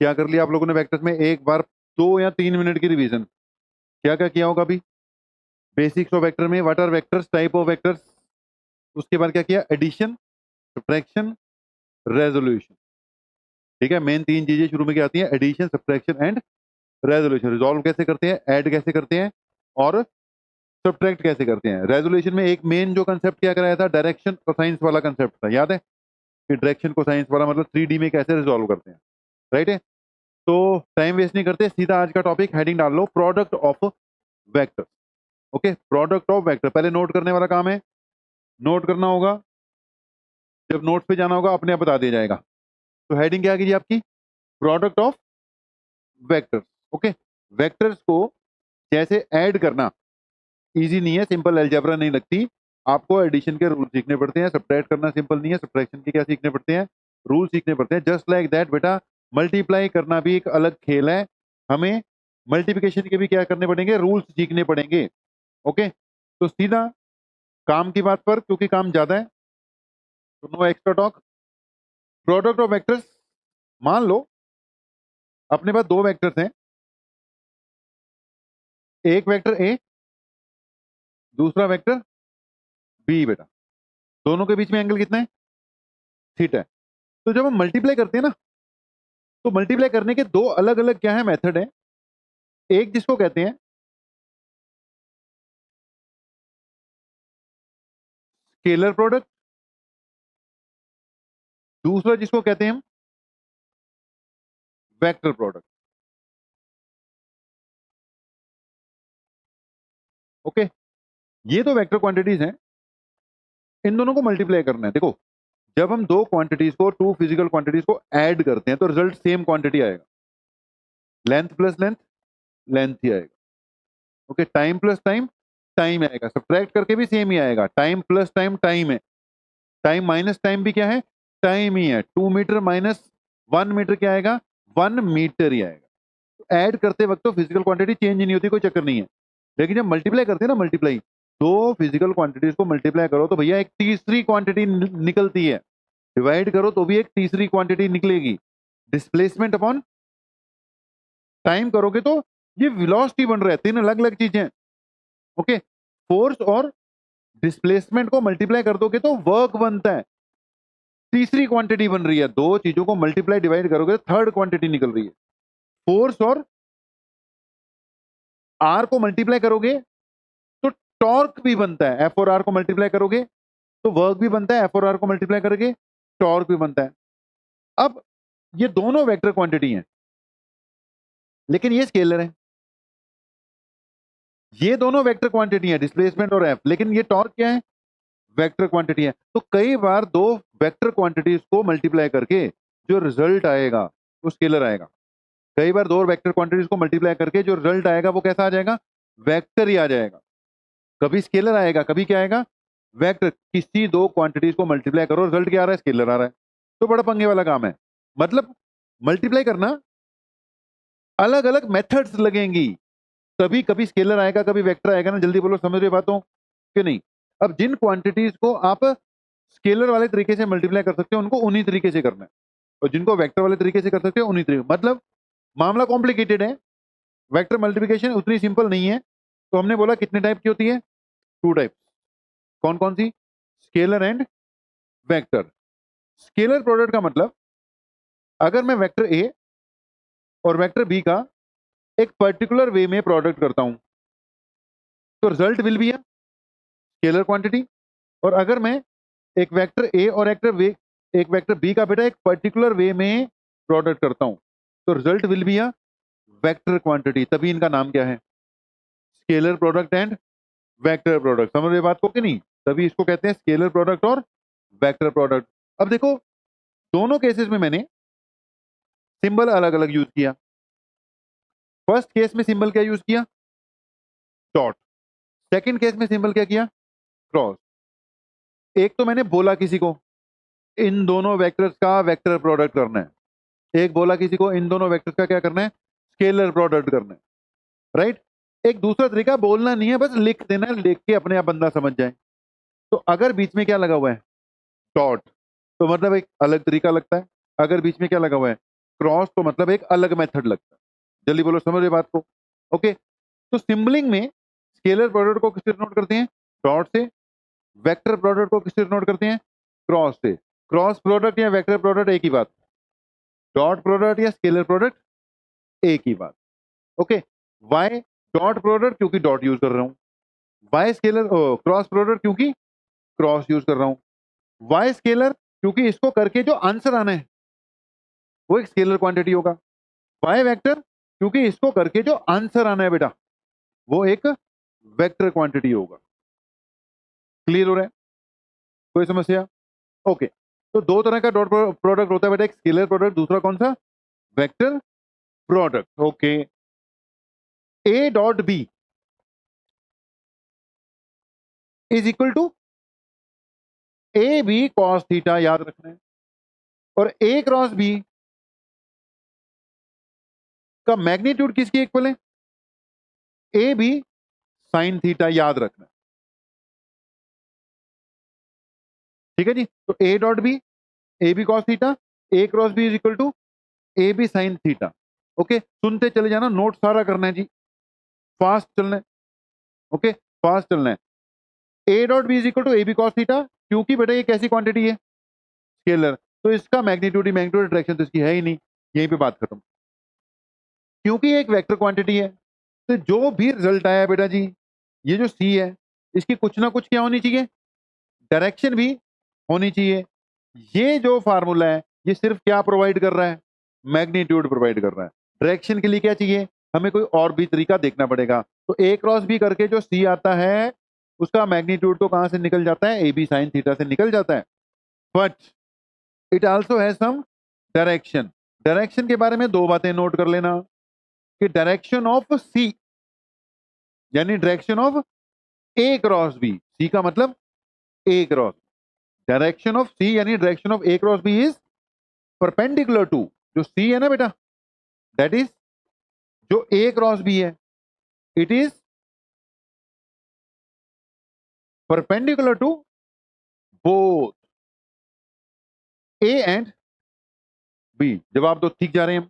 क्या कर लिया आप लोगों ने वेक्टर्स में? एक बार 2 या 3 मिनट की रिवीजन। क्या क्या किया होगा अभी? बेसिक्स ऑफ वेक्टर में what are vectors, type of vectors, उसके बाद क्या किया? Addition, subtraction, resolution. ठीक है, मेन 3 चीजें शुरू में क्या आती हैं? Addition, subtraction and resolution. Resolve कैसे करते हैं, ऐड कैसे करते हैं, और सब्ट्रैक्ट कैसे करते हैं। रेजोल्यूशन में एक मेन जो कंसेप्ट क्या कराया था? डायरेक्शन कोसाइंस वाला कंसेप्ट था, याद है? कि डायरेक्शन कोसाइंस वाला मतलब 3D में कैसे रिजॉल्व करते हैं। राइट है? तो टाइम वेस्ट नहीं करते, सीधा आज का टॉपिक हेडिंग डाल लो, product of vector. Okay, product of vector पहले नोट करने वाला काम है, नोट करना होगा। जब नोट पे जाना होगा अपने आप बता दिया जाएगा। तो हेडिंग क्या कीजिए आपकी? Product of vectors. Okay, vectors को जैसे ऐड करना इजी नहीं है, सिंपल अलजेब्रा नहीं लगती, आपको एडिशन के रूल सीखने पड़ते हैं। सब्ट्रैक्ट करना सिंपल नहीं है, सब्ट्रैक्शन के क्या सीखने पड़ते हैं? रूल सीखने पड़ते हैं। जस्ट लाइक दैट बेटा, मल्टीप्लाई करना भी एक अलग खेल है, हमें मल्टीप्लिकेशन के भी क्या करने पड़ेंगे? रूल्स सीखने पड़ेंगे। ओके, तो सीधा काम की बात पर, क्योंकि काम ज्यादा है तो no extra talk. Product of vectors, मान लो अपने पास 2 वेक्टर्स हैं, एक वेक्टर ए, दूसरा वेक्टर बी। बेटा दोनों के बीच में एंगल कितना है? थीटा है। तो जब हम मल्टीप्लाई करते हैं ना, तो मल्टीप्लाई करने के 2 अलग अलग क्या है? मेथड है। एक जिसको कहते हैं स्केलर प्रोडक्ट, दूसरा जिसको कहते हैं हम वेक्टर प्रोडक्ट। ओके, ये तो वेक्टर क्वांटिटीज हैं, इन दोनों को मल्टीप्लाई करना है। देखो, जब हम 2 क्वांटिटीज को, 2 फिजिकल क्वांटिटीज को ऐड करते हैं तो रिजल्ट सेम क्वांटिटी आएगा। लेंथ प्लस लेंथ, लेंथ ही आएगा। Okay, time plus time, time आएगा। सब्ट्रैक्ट करके भी सेम ही आएगा। टाइम प्लस टाइम, टाइम है। टाइम माइनस टाइम भी क्या है? टाइम ही है। 2 मीटर माइनस 1 मीटर क्या आएगा? 1 मीटर ही आएगा। ऐड करते वक्त तो फिजिकल क्वांटिटी चेंज नहीं होती, कोई चक्कर नहीं है। लेकिन जब मल्टीप्लाई करते हैं ना, मल्टीप्लाई, तो फिजिकल क्वांटिटीज को मल्टीप्लाई करो तो भैया एक तीसरी क्वांटिटी निकलती है। डिवाइड करो तो भी एक तीसरी क्वांटिटी निकलेगी। डिस्प्लेसमेंट अपॉन टाइम करोगे तो ये वेलोसिटी बन रहा है। 3 अलग अलग चीजें। ओके, फोर्स और डिस्प्लेसमेंट को मल्टीप्लाई कर दोगे तो वर्क बनता है। तीसरी क्वांटिटी बन रही है। 2 चीजों को मल्टीप्लाई डिवाइड करोगे तो थर्ड क्वांटिटी निकल रही है। फोर्स और आर को मल्टीप्लाई करोगे तो टॉर्क भी बनता है। एफ और आर को मल्टीप्लाई करोगे तो वर्क भी बनता है, एफ और आर को मल्टीप्लाई करोगे टॉर्क भी बनता है। अब ये दोनों वेक्टर क्वांटिटी हैं, लेकिन ये स्केलर है। ये दोनों वेक्टर क्वांटिटी है, डिस्प्लेसमेंट और एफ, लेकिन ये टॉर्क क्या है? वेक्टर क्वांटिटी है। तो कई बार 2 वेक्टर क्वांटिटीज को मल्टीप्लाई करके जो रिजल्ट आएगा वो स्केलर आएगा। कई बार 2 वेक्टर क्वांटिटीज को मल्टीप्लाई करके जो रिजल्ट आएगा वो कैसा आ जाएगा? वेक्टर ही आ जाएगा। कभी स्केलर आएगा, कभी क्या आएगा? वेक्टर। किसी 2 क्वांटिटीज को मल्टीप्लाई करो, रिजल्ट क्या आ रहा है? स्केलर आ रहा है। तो बड़ा पंगे वाला काम है। मतलब मल्टीप्लाई करना अलग अलग मेथड्स लगेंगी, तभी कभी स्केलर आएगा, कभी वेक्टर आएगा ना। जल्दी बोलो, समझ रहे बातों कि नहीं? अब जिन क्वांटिटीज को आप स्केलर वाले तरीके से मल्टीप्लाई कर सकते हो उनको उन्हीं तरीके से करना है, और जिनको वेक्टर वाले तरीके से कर सकते हो उन्हीं तरीके। मतलब मामला कॉम्प्लिकेटेड है, वेक्टर मल्टीप्लिकेशन उतनी सिंपल नहीं है। तो हमने बोला कितने टाइप की होती है? 2 टाइप। कौन कौन सी? Scalar and vector. Scalar product का मतलब, अगर मैं वेक्टर ए और वेक्टर बी का एक पर्टिकुलर वे में प्रोडक्ट करता हूं तो result will be scalar quantity. और अगर मैं एक वेक्टर ए और एक वेक्टर बी का बेटा एक पर्टिकुलर वे में प्रोडक्ट करता हूं तो result will be vector quantity. तभी इनका नाम क्या है? Scalar product and vector product. समझ रहे बात को कि नहीं? तभी इसको कहते हैं स्केलर प्रोडक्ट और वेक्टर प्रोडक्ट। अब देखो, दोनों केसेस में मैंने सिंबल अलग अलग यूज किया। फर्स्ट केस में सिंबल क्या यूज किया? डॉट। सेकंड केस में सिंबल क्या किया? क्रॉस। एक तो मैंने बोला किसी को इन दोनों वेक्टर्स का वेक्टर प्रोडक्ट करना है, एक बोला किसी को इन दोनों वेक्टर्स का क्या करना है? स्केलर प्रोडक्ट करना है। राइट? एक दूसरा तरीका बोलना नहीं है, बस लिख देना है, लिख के अपने आप बंदा समझ जाए। तो अगर बीच में क्या लगा हुआ है? डॉट, तो मतलब एक अलग तरीका लगता है। अगर बीच में क्या लगा हुआ है? क्रॉस तो मतलब एक अलग मेथड लगता है। जल्दी बोलो, समझ रहे बात को? ओके, तो सिंबलिंग में स्केलर प्रोडक्ट को किससे नोट करते हैं? डॉट से। वेक्टर प्रोडक्ट को किससे नोट करते हैं? क्रॉस से। क्रॉस प्रोडक्ट या वेक्टर प्रोडक्ट एक ही बात, डॉट प्रोडक्ट या स्केलर प्रोडक्ट एक ही बात। ओके, वाई डॉट प्रोडक्ट क्योंकि डॉट यूज कर रहा हूं, वाई स्केलर क्रॉस प्रोडक्ट क्योंकि क्रॉस यूज कर रहा हूं, वाई स्केलर क्योंकि इसको करके जो आंसर आना है वो एक स्केलर क्वांटिटी होगा, वाई वेक्टर क्योंकि इसको करके जो आंसर आना है बेटा वो एक वेक्टर क्वांटिटी होगा। क्लियर हो रहा है? कोई समस्या? ओके, तो दो तरह का डॉट प्रोडक्ट होता है बेटा, एक स्केलर प्रोडक्ट, दूसरा कौन सा? Vector product. Okay, A dot B is equal to A B cos theta, याद रखना है। और ए क्रॉस बी का मैग्नीट्यूड किसकी इक्वल है? ए बी साइन थीटा, याद रखना है। ठीक है जी, तो A dot B A B cos theta, A cross B is equal to A B sine theta. Okay, सुनते चले जाना, नोट सारा करना है जी, फास्ट चलना है। ओके, फास्ट चलना है। A dot B is equal to A B cos theta, क्योंकि बेटा ये कैसी क्वांटिटी है? स्केलर, तो इसका मैग्नीट्यूड ही मैग्नीट्यूड, डायरेक्शन तो इसकी है ही नहीं, यहीं पे बात खत्म। क्योंकि ये एक वेक्टर क्वांटिटी है, तो जो भी रिजल्ट आया बेटा जी, ये जो सी है इसकी कुछ ना कुछ क्या होनी चाहिए? डायरेक्शन भी होनी चाहिए। ये जो फार्मूला है ये सिर्फ क्या प्रोवाइड कर रहा है? मैग्नीट्यूड प्रोवाइड कर रहा है। डायरेक्शन के लिए क्या चाहिए? हमें कोई और भी तरीका देखना पड़ेगा। तो ए क्रॉस बी करके जो सी आता है उसका मैग्नीट्यूड तो कहां से निकल जाता है? ए बी साइन थीटा से निकल जाता है। But it also has some direction. Direction के बारे में दो बातें नोट कर लेना कि डायरेक्शन ऑफ सी यानी direction of A cross B, C का मतलब A cross, direction of C यानी direction of A cross B is perpendicular to, जो सी है ना बेटा दैट इज जो ए क्रॉस बी है, it is perpendicular to both A and B. जवाब तो ठीक जा रहे हैं हम,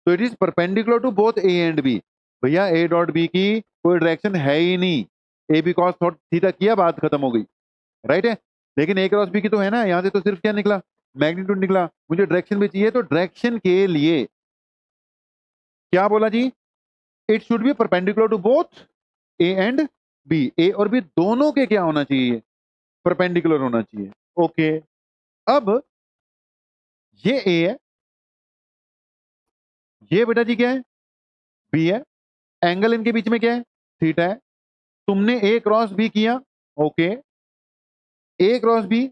तो it is perpendicular to both A and B. भैया ए डॉट बी की कोई डायरेक्शन है ही नहीं, ए बी कॉस थीटा किया, बात खत्म हो गई, राइट है। लेकिन ए क्रॉस बी की तो है ना, यहां से तो सिर्फ क्या निकला? मैग्नीट्यूड निकला। मुझे डायरेक्शन भी चाहिए, तो डायरेक्शन के लिए क्या बोला जी? It should be perpendicular to both A and B, A और बी दोनों के क्या होना चाहिए? परपेंडिकुलर होना चाहिए। ओके, अब ये ए है, ये बेटा जी क्या है? बी है। एंगल इनके बीच में क्या है? थीटा है। तुमने ए क्रॉस बी किया, ओके, ए क्रॉस बी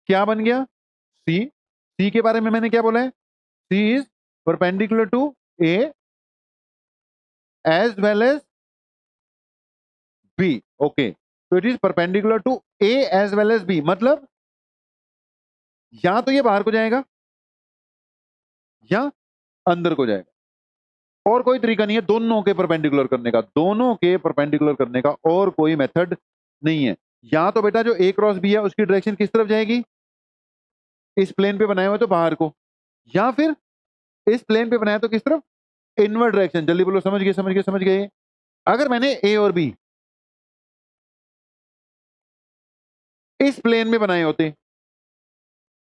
क्या बन गया? सी। सी के बारे में मैंने क्या बोला है? C is perpendicular to A as well as B. Okay, तो it is perpendicular to A as well as B, मतलब या तो ये बाहर को जाएगा या अंदर को जाएगा, और कोई तरीका नहीं है दोनों के परपेंडिकुलर करने का, दोनों के परपेंडिकुलर करने का और कोई मेथड नहीं है। या तो बेटा जो ए क्रॉस बी है उसकी डायरेक्शन किस तरफ जाएगी? इस प्लेन पे बनाए हुए तो बाहर को, या फिर इस प्लेन पे बनाया तो किस तरफ? Inward direction. जल्दी बोलो, समझ गए समझ गए समझ गए। अगर मैंने ए और बी इस प्लेन में बनाए होते,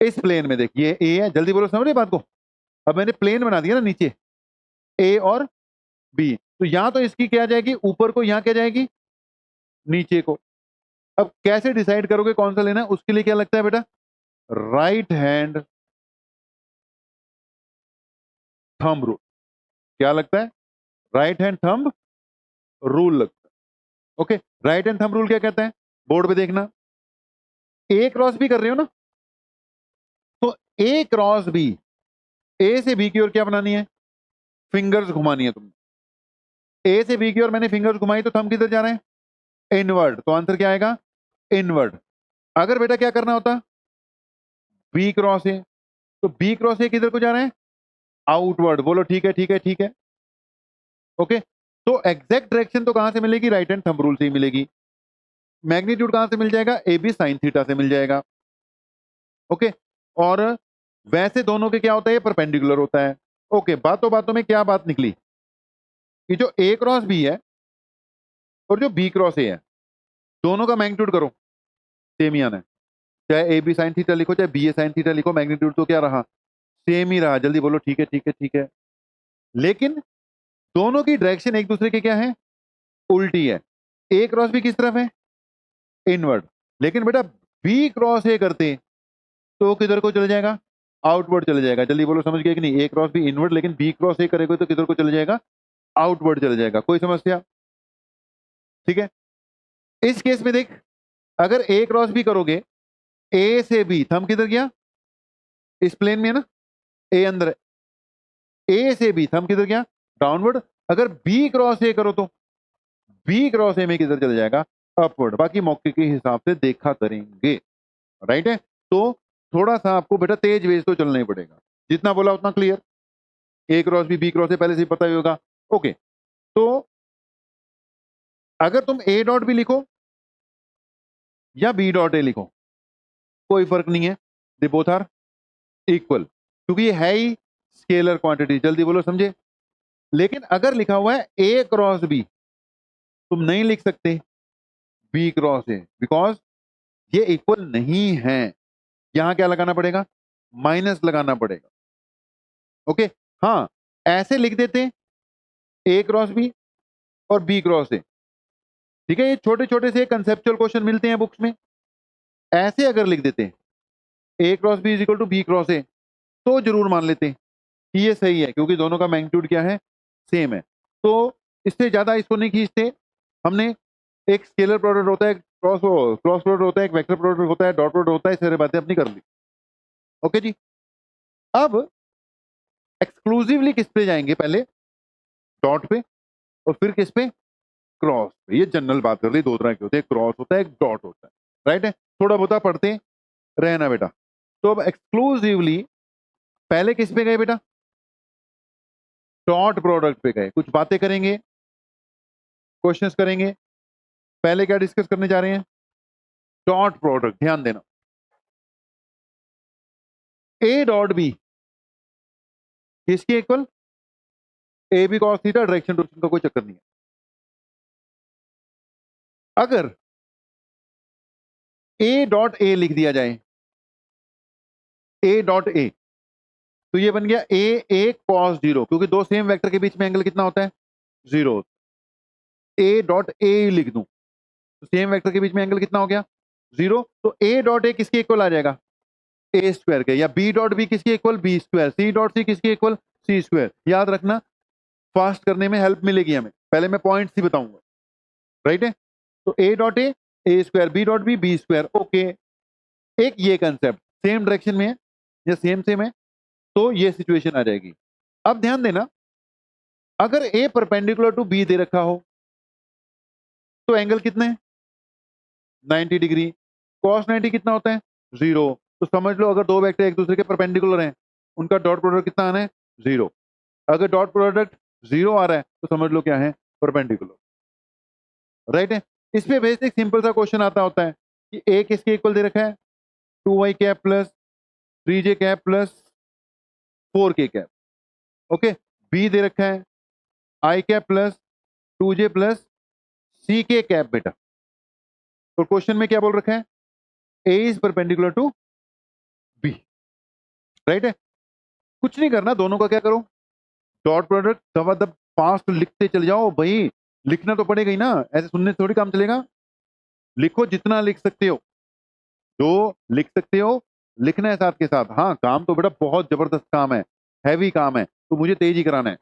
इस प्लेन में देखिए ए है, जल्दी बोलो, समझ रहे बात को? अब मैंने प्लेन बना दिया ना नीचे, ए और बी, तो यहां तो इसकी क्या जाएगी? ऊपर को, यहां क्या जाएगी? नीचे को। अब कैसे डिसाइड करोगे कौन सा लेना है? उसके लिए क्या लगता है बेटा? Right hand thumb rule. क्या लगता है? राइट हैंड थंब रूल लगता है। Okay, right hand thumb rule क्या कहता है? बोर्ड पे देखना, ए क्रॉस बी कर रहे हो ना, तो ए क्रॉस बी, ए से बी की ओर क्या बनानी है? फिंगर्स घुमानी है तुमने। ए से बी की ओर मैंने फिंगर्स घुमाई तो थंब किधर जा रहे हैं? इनवर्ड, तो आंसर क्या आएगा? इनवर्ड। अगर बेटा क्या करना होता? बी क्रॉस ए, तो बी क्रॉस ए किधर को जा रहे हैं? आउटवर्ड। बोलो ठीक है ठीक है ठीक है। ओके, तो एग्जैक्ट डायरेक्शन तो कहां से मिलेगी? राइट हैंड थंब रूल से ही मिलेगी। मैग्नीट्यूड कहां से मिल जाएगा? ए बी साइन थीटा से मिल जाएगा। ओके, और वैसे दोनों के क्या होता है, ये परपेंडिकुलर होता है। ओके, बातों बातों में क्या बात निकली कि जो ए क्रॉस बी है और जो बी क्रॉस ए है, दोनों का मैग्नीट्यूड करो, सेम ही आना है। चाहे ए बी साइन थीटा लिखो, चाहे बी ए साइन थीटा लिखो, मैग्नीट्यूड तो क्या रहा, सेम ही रहा। जल्दी बोलो, ठीक है ठीक है ठीक है। लेकिन दोनों की डायरेक्शन एक दूसरे के क्या है, उल्टी है। ए क्रॉस बी किस तरफ है, इनवर्ड। लेकिन बेटा बी क्रॉस ए करते तो किधर को चले जाएगा, आउटवर्ड चले जाएगा। जल्दी बोलो, समझ गए कि नहीं? ए क्रॉस बी इनवर्ड, लेकिन बी क्रॉस ए करेगा तो किधर को चले जाएगा, आउटवर्ड चले जाएगा। कोई समस्या? ठीक है। इस केस में देख, अगर ए क्रॉस बी करोगे, ए से बी, थंब किधर गया, इस प्लेन में है ना, ए अंदर है, ए से बी थंब किधर गया, डाउनवर्ड। अगर बी क्रॉस ए करो तो बी क्रॉस ए में किधर चले जाएगा, अपवर्ड। बाकी मौके के हिसाब से देखा करेंगे, राइट है। तो थोड़ा सा आपको बेटा तेज वेज तो चलना ही पड़ेगा, जितना बोला उतना clear. A cross B cross A पहले से ही पता ही होगा। ओके, तो अगर तुम ए डॉट बी लिखो या बी डॉट ए लिखो, कोई फर्क नहीं है, दे बोथ आर इक्वल, क्योंकि ये है ही स्केलर क्वांटिटी। जल्दी बोलो, समझे? लेकिन अगर लिखा हुआ है ए क्रॉस बी, तुम नहीं लिख सकते बी क्रॉस ए, बिकॉज ये इक्वल नहीं है। यहां क्या लगाना पड़ेगा, माइनस लगाना पड़ेगा। ओके, हाँ, ऐसे लिख देते ए क्रॉस बी और बी क्रॉस ए, ठीक है। ये छोटे छोटे से कंसेप्चुअल क्वेश्चन मिलते हैं बुक्स में। ऐसे अगर लिख देते A cross B is equal to B cross A, तो जरूर मान लेते कि ये सही है, क्योंकि दोनों का मैग्नीट्यूड क्या है, सेम है। तो इससे ज्यादा इसको नहीं खींचते हमने। एक स्केलर प्रोडक्ट होता है, क्रॉस क्रॉस प्रोडक्ट होता है, एक वेक्टर प्रोडक्ट होता है, डॉट प्रोडक्ट होता है, सारी बातें अपनी कर ली। ओके जी, अब एक्सक्लूसिवली किस पे जाएंगे, पहले डॉट पे और फिर किस पे, क्रॉस पे। ये जनरल बात कर रही, दो तरह के होते हैं, क्रॉस होता है, एक डॉट होता है, राइट है। थोड़ा बहुत पढ़ते रहना बेटा। तो अब एक्सक्लूसिवली पहले किस पे गए बेटा, डॉट प्रोडक्ट पे गए। कुछ बातें करेंगे, क्वेश्चंस करेंगे। पहले क्या डिस्कस करने जा रहे हैं, डॉट प्रोडक्ट। ध्यान देना, ए डॉट बी किसके equal, A B cos theta, direction rotation का कोई चक्कर नहीं है। अगर ए डॉट ए लिख दिया जाए, ए डॉट ए, तो ये बन गया ए कॉस जीरो, क्योंकि दो सेम वेक्टर के बीच में एंगल कितना होता है, जीरो। ए डॉट ए लिख दूं तो सेम वेक्टर के बीच में एंगल कितना हो गया, जीरो। तो ए डॉट ए किसके इक्वल आ जाएगा, ए स्क्वायर के। या बी डॉट बी किसके equal, B square. C dot C किसके इक्वल, सी स्क्वायर। याद रखना, फास्ट करने में हेल्प मिलेगी हमें। पहले मैं पॉइंट्स ही बताऊंगा, राइट है। तो A dot A square, B dot B square. Okay, एक ये कंसेप्ट सेम डायरेक्शन में है या सेम सेम है, तो ये सिचुएशन आ जाएगी। अब ध्यान देना, अगर ए परपेंडिकुलर टू बी दे रखा हो तो एंगल कितने हैं, 90 डिग्री। कॉस 90 कितना होता है, जीरो। तो समझ लो, अगर दो वेक्टर एक दूसरे के परपेंडिकुलर हैं, उनका डॉट प्रोडक्ट कितना आना है, जीरो। अगर डॉट प्रोडक्ट जीरो आ रहा है तो समझ लो क्या है, परपेंडिकुलर, राइट है। इस पे बेसिक सिंपल सा क्वेश्चन आता होता है कि ए किसके इक्वल दे रखा है, 2y cap plus 3j cap plus 4k cap. Okay, B दे रखा है I cap plus 2j plus ck cap बेटा। तो क्वेश्चन में क्या बोल रखा है, A is perpendicular to B, right है। कुछ नहीं करना, दोनों का क्या करो, डॉट प्रोडक्ट दबादब फास्ट लिखते चले जाओ भाई। लिखना तो पड़ेगा ही ना, ऐसे सुनने से थोड़ी काम चलेगा। लिखो जितना लिख सकते हो, जो लिख सकते हो लिखना है साथ के साथ। हाँ, काम तो बेटा बहुत जबरदस्त काम है, हैवी काम है, तो मुझे तेज ही कराना है।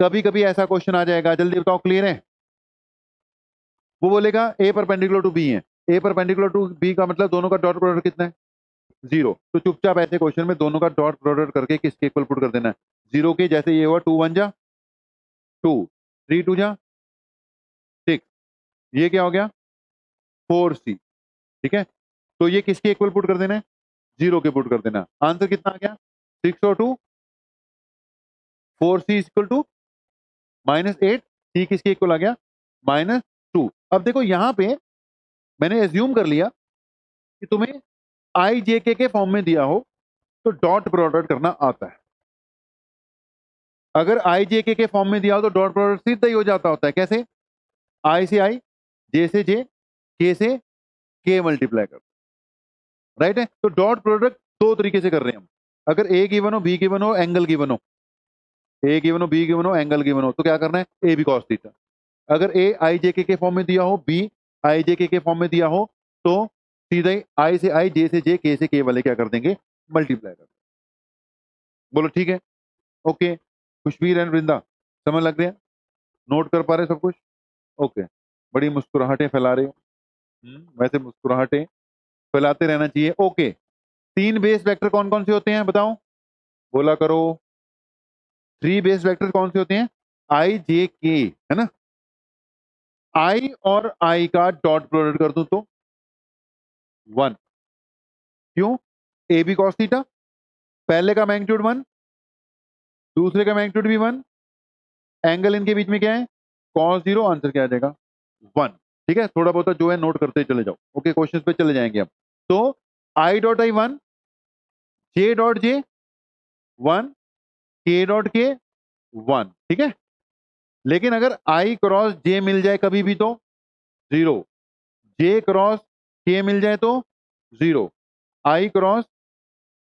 कभी कभी ऐसा क्वेश्चन आ जाएगा, जल्दी बताओ, क्लियर है? वो बोलेगा ए परपेंडिकुलर टू बी है, ए परपेंडिकुलर टू बी का मतलब दोनों का डॉट प्रोडक्ट कितना है, जीरो। तो चुपचाप ऐसे क्वेश्चन में दोनों का डॉट प्रोडक्ट करके किसके इक्वल पुट कर देना है, जीरो के। जैसे ये हुआ 2 1 जा 2, 3 2 जा 6, ये क्या हो गया 4c, ठीक है। तो ये किसके इक्वल पुट कर देना है, जीरो के पुट कर देना। आंसर कितना आ गया, 6 और 2 4c इक्वल टू -8। सी किसके इक्वल आ गया, -2। अब देखो यहां पे मैंने एज्यूम कर लिया कि तुम्हें आई जे के फॉर्म में दिया हो, तो डॉट प्रोडक्ट करना आता है। अगर आई जे के फॉर्म में दिया हो तो डॉट प्रोडक्ट सीधा ही हो जाता होता है। कैसे? आई से आई, जे से जे, के से के मल्टीप्लाई कर, राइट है। तो डॉट प्रोडक्ट दो तरीके से कर रहे हैं हम। अगर ए गिवन हो, बी गिवन हो, एंगल गिवन हो, ए गिवन हो, बी गिवन हो, एंगल गिवन हो, तो क्या करना है? A B cos theta. अगर ए आई जे के फॉर्म में दिया हो, बी आई जे के फॉर्म में दिया हो, तो सीधा ही आई से आई, जे से जे, के से के वाले क्या कर देंगे? मल्टीप्लाई कर देंगे। बोलो ठीक है? ओके। खुशबीर एंड वृंदा समझ लग रहे हैं? नोट कर पा रहे सब कुछ? ओके। बड़ी मुस्कुराहटें फैला रहे हो। वैसे मुस्कुराहटें फैलाते रहना चाहिए। ओके। तीन बेस वेक्टर कौन कौन से होते हैं बताओ? बोला करो। थ्री बेस वेक्टर कौन से होते हैं? आई जे के, है ना। आई और आई का डॉट प्रोडक्ट कर दूं तो 1। क्यों? ए बी कॉस थीटा, पहले का मैग्नीट्यूड 1, दूसरे का मैग्नीट्यूड भी 1, एंगल इनके बीच में क्या है? कॉस 0, आंसर क्या आ जाएगा? 1। ठीक है, थोड़ा बहुत जो है नोट करते चले जाओ। ओके, क्वेश्चन पे चले जाएंगे हम। तो I dot I 1, J dot जे 1, के डॉट के 1। ठीक है, लेकिन अगर आई क्रॉस जे मिल जाए कभी भी तो 0, जे क्रॉस के मिल जाए तो 0, आई क्रॉस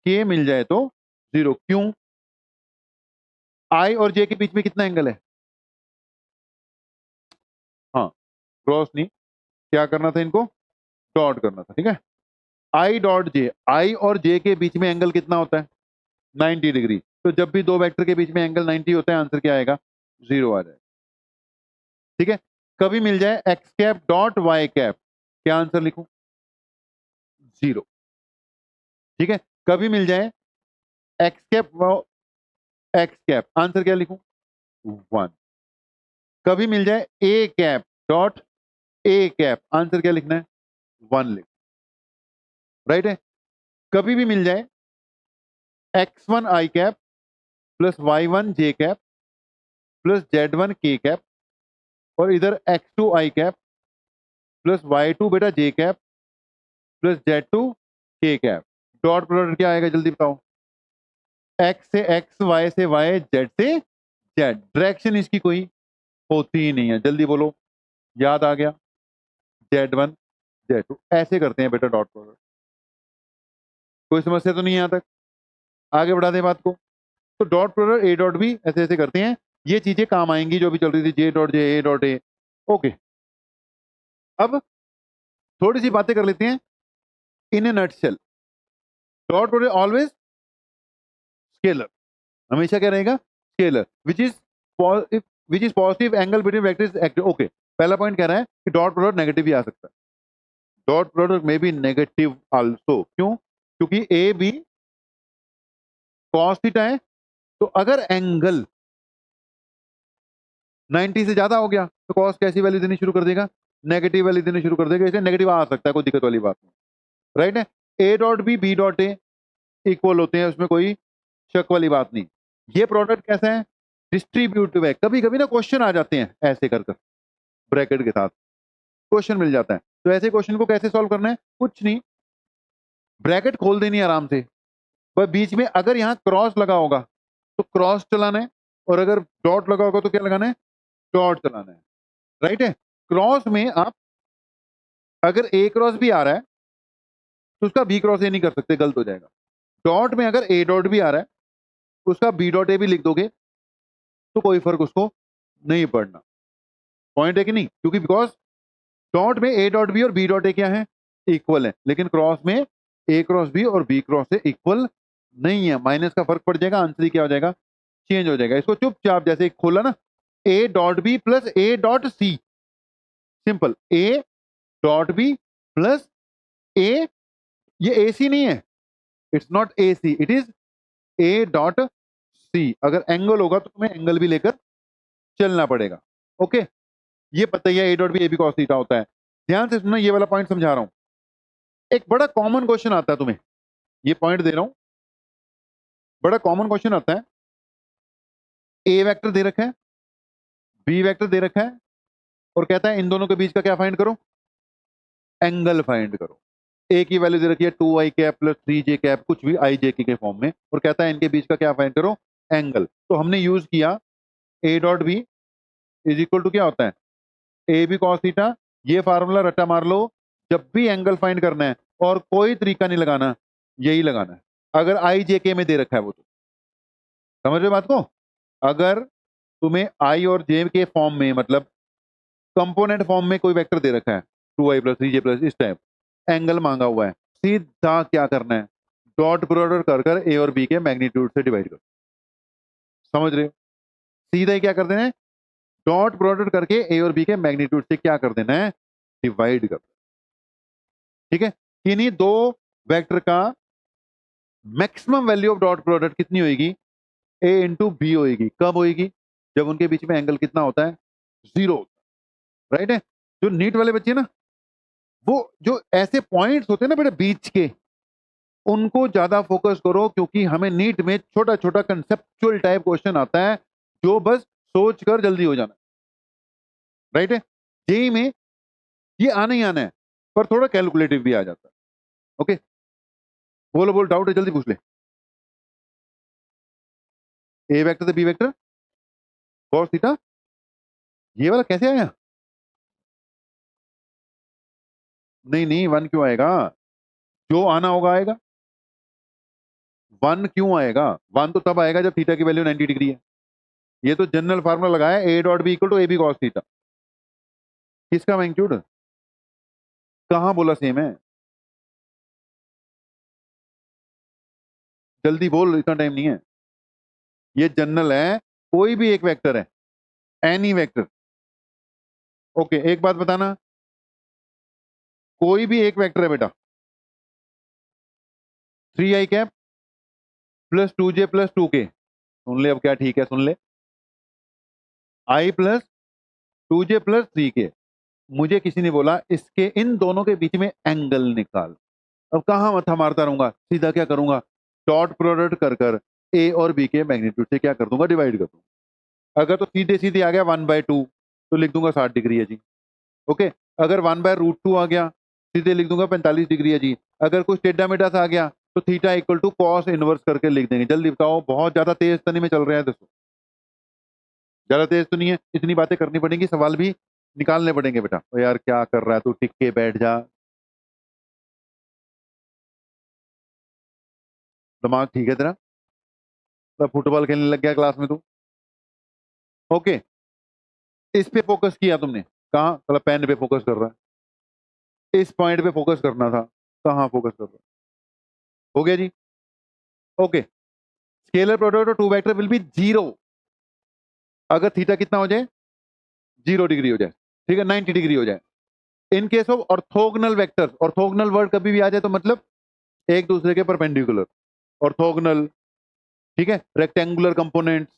के मिल जाए तो 0। क्यों? आई और जे के बीच में कितना एंगल है? हाँ, क्रॉस नहीं, क्या करना था इनको? डॉट करना था। ठीक है, आई डॉट जे, आई और जे के बीच में एंगल कितना होता है? 90 डिग्री। तो जब भी दो वेक्टर के बीच में एंगल 90 होता है, आंसर क्या आएगा? 0 आ जाएगा। ठीक है, कभी मिल जाए X cap dot Y cap, क्या आंसर लिखूं? 0। ठीक है, कभी मिल जाए X cap X cap, answer क्या लिखूं? 1। कभी मिल जाए A cap dot A cap, answer क्या लिखना है? 1 लिख, राइट है। कभी भी मिल जाए x1 आई कैप प्लस y1 जे कैप प्लस z1 के कैप, और इधर x2 आई कैप प्लस y2 बेटा जे कैप प्लस z2 के कैप, डॉट प्रोडक्ट क्या आएगा जल्दी बताओ? x से x, y से y, z से z। डायरेक्शन इसकी कोई होती ही नहीं है, जल्दी बोलो। याद आ गया? z1 z2 ऐसे करते हैं बेटा डॉट प्रोडक्ट। कोई समस्या तो नहीं है यहां तक? आगे बढ़ा दें बात को। तो dot product A dot B ऐसे ऐसे करते हैं। ये चीजें काम आएंगी जो भी चल रही थी, J dot J, A dot A. Okay, अब थोड़ी सी बातें कर लेते हैं in a nutshell. Dot product always scalar, हमेशा क्या रहेगा? Scalar, which is positive angle between vectors active. Okay, पहला पॉइंट कह रहा है कि डॉट प्रोडक्ट नेगेटिव भी आ सकता है। डॉट प्रोडक्ट में भी नेगेटिव आल्सो। क्यों? क्योंकि ए बी कॉस थीटा है, तो अगर एंगल 90 से ज्यादा हो गया तो कॉस कैसी वैल्यू देनी शुरू कर देगा? नेगेटिव वैल्यू देनी शुरू कर देगा। इसलिए नेगेटिव आ सकता है, कोई दिक्कत वाली बात नहीं, राइट है। A dot B dot A equal होते हैं, उसमें कोई शक वाली बात नहीं। ये प्रोडक्ट कैसा है? डिस्ट्रीब्यूटिव है। कभी कभी ना क्वेश्चन आ जाते हैं ऐसे कर कर, ब्रैकेट के साथ क्वेश्चन मिल जाता है। तो ऐसे क्वेश्चन को कैसे सॉल्व करना है? कुछ नहीं, ब्रैकेट खोल देनी है आराम से, पर बीच में अगर यहाँ क्रॉस लगा होगा तो क्रॉस चलाना है, और अगर डॉट लगा होगा तो क्या लगाना है? डॉट चलाना है, राइट है। क्रॉस में आप अगर ए क्रॉस भी आ रहा है तो उसका बी क्रॉस ए नहीं कर सकते, गलत हो जाएगा। डॉट में अगर ए डॉट भी आ रहा है उसका बी डॉट ए भी लिख दोगे तो कोई फर्क उसको नहीं पड़ना। पॉइंट है कि नहीं? क्योंकि बिकॉज डॉट में ए डॉट बी और बी डॉट ए क्या है? इक्वल है, लेकिन क्रॉस में ए क्रॉस बी और बी क्रॉस ए इक्वल नहीं है, माइनस का फर्क पड़ जाएगा, आंसर ही क्या हो जाएगा? चेंज हो जाएगा। इसको चुपचाप जैसे खोला ना, A dot B plus A dot C, simple. A dot B plus A, ये ए सी नहीं है, it's not A C, it is A dot C. अगर एंगल होगा तो तुम्हें एंगल भी लेकर चलना पड़ेगा। ओके, ये पता ही है A dot B A B cos theta होता है। ध्यान से सुनना, ये वाला पॉइंट समझा रहा हूं। एक बड़ा कॉमन क्वेश्चन आता है तुम्हें, ये पॉइंट दे रहा हूं, बड़ा कॉमन क्वेश्चन आता है। ए वेक्टर दे रखा है, बी वेक्टर दे रखा है, और कहता है इन दोनों के बीच का क्या फाइंड करो? एंगल फाइंड करो। ए की वैल्यू दे रखी है 2i cap plus 3j cap, कुछ भी i j k के फॉर्म में, और कहता है इनके बीच का क्या फाइंड करो, एंगल। तो हमने यूज किया A dot B is equal to क्या होता है, ए बी कॉस थीटा। ये फार्मूला रट्टा मार लो, जब भी एंगल फाइंड करना है और कोई तरीका नहीं लगाना, यही लगाना है, अगर आई जे के में दे रखा है वो। तो समझ रहे हो बात को? अगर तुम्हें आई और जे के फॉर्म में, मतलब कंपोनेंट फॉर्म में कोई वेक्टर दे रखा है 2i प्लस 3j प्लस इस टाइप, एंगल मांगा हुआ है, सीधा क्या करना है, डॉट प्रोडक्ट कर कर ए और बी के मैग्नीट्यूड से डिवाइड कर। समझ रहे हो? सीधा ही क्या कर देना है, डॉट प्रोडक्ट करके ए और बी के मैग्नीट्यूड से क्या कर देना है, डिवाइड कर। ठीक है? इन्हीं दो वेक्टर का maximum value of dot product कितनी होगी, ए इंटू बी होगी। कब होगी? जब उनके बीच में एंगल कितना होता है, 0। राइट है? जो नीट वाले बच्चे ना, वो जो ऐसे पॉइंट्स होते हैं ना बेटा बीच के, उनको ज्यादा फोकस करो, क्योंकि हमें नीट में छोटा छोटा कंसेप्चुअल टाइप क्वेश्चन आता है जो बस सोच कर जल्दी हो जाना। राइट है? जेई में ये आना ही आना है, पर थोड़ा कैलकुलेटिव भी आ जाता है। ओके, बोलो बोलो, डाउट है जल्दी पूछ ले। ए वेक्टर से बी वेक्टर कॉस थीटा, ये वाला कैसे आया? नहीं नहीं, 1 क्यों आएगा? जो आना होगा आएगा। 1 क्यों आएगा? 1 तो तब आएगा जब थीटा की वैल्यू 90 डिग्री है। ये तो जनरल फार्मूला लगाया, A dot B equal to A B cos theta. किसका मैग्नीट्यूड? कहां बोला सेम है? जल्दी बोल, इतना टाइम नहीं है। ये जनरल है, कोई भी एक वेक्टर है, एनी वेक्टर। ओके, एक बात बताना, कोई भी एक वेक्टर है बेटा, 3i cap plus 2j plus 2k, सुन ले अब क्या, ठीक है सुन ले, i plus 2j plus 3k। मुझे किसी ने बोला इसके इन दोनों के बीच में एंगल निकाल। अब कहां मथा मारता रहूंगा, सीधा क्या करूंगा, डॉट प्रोडक्ट कर कर ए और बी के मैग्नीट्यूड से क्या कर दूंगा, डिवाइड कर दूंगा। अगर तो सीधे सीधे आ गया 1/2, तो लिख दूंगा 60 डिग्री है जी। ओके, अगर 1/√2 आ गया, सीधे लिख दूंगा 45 डिग्री है जी। अगर कुछ टेढ़ा मेढ़ा सा आ गया, तो theta equal to cos inverse करके लिख देंगे। जल्दी बताओ, बहुत ज्यादा तेज तनी में चल रहे हैं दोस्तों, ज्यादा तेज तो नहीं है, इतनी बातें करनी पड़ेंगी, सवाल भी निकालने पड़ेंगे बेटा। तो यार क्या कर रहा है तू, टिक के बैठ जा, दिमाग ठीक है तेरा? तो फुटबॉल खेलने लग गया क्लास में तू? ओके, इस पे फोकस किया तुमने, कहाँ? मतलब पेन पे फोकस कर रहा है, इस पॉइंट पे फोकस करना था, कहाँ फोकस कर रहा है? हो गया जी। Okay, scalar product of two vector will be 0 अगर थीटा कितना हो जाए, 0 डिग्री हो जाए, ठीक है, 90 डिग्री हो जाए। In case of orthogonal vectors, orthogonal word कभी भी आ जाए तो मतलब एक दूसरे के परपेंडिकुलर, ऑर्थोगनल, ठीक है, रेक्टेंगुलर कंपोनेंट्स,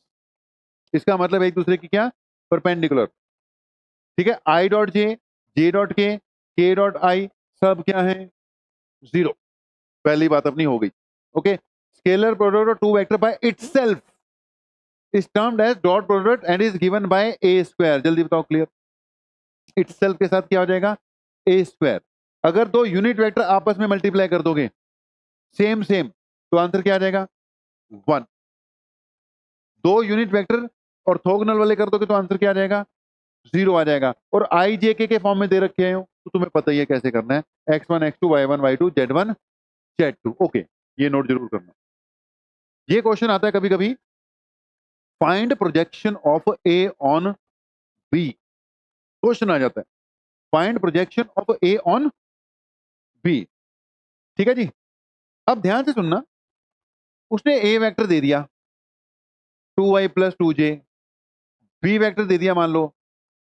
इसका मतलब एक दूसरे की क्या, परपेंडिकुलर। ठीक है, I dot J dot K dot I, सब क्या है, 0। पहली बात अपनी हो गई। Okay, scalar product of two vector by itself is termed as dot product and is given by A square. जल्दी बताओ, क्लियर? इटसेल्फ के साथ क्या हो जाएगा, ए स्क्वायर। अगर दो यूनिट वेक्टर आपस में मल्टीप्लाई कर दोगे सेम सेम, तो आंसर क्या आ जाएगा, 1। दो यूनिट वेक्टर ऑर्थोगोनल वाले कर दोगे तो आंसर क्या आ जाएगा, 0 आ जाएगा। और आई जे के फॉर्म में दे रखे हो तो तुम्हें पता ही है कैसे करना है, x1 x2 y1 y2 z1 z2। Okay, ये नोट जरूर करना। ये क्वेश्चन आता है कभी कभी, find projection of A on B, question आ जाता है, find projection of A on B. ठीक है जी, अब ध्यान से सुनना, उसने ए वेक्टर दे दिया 2i plus 2j, B vector दे दिया मान लो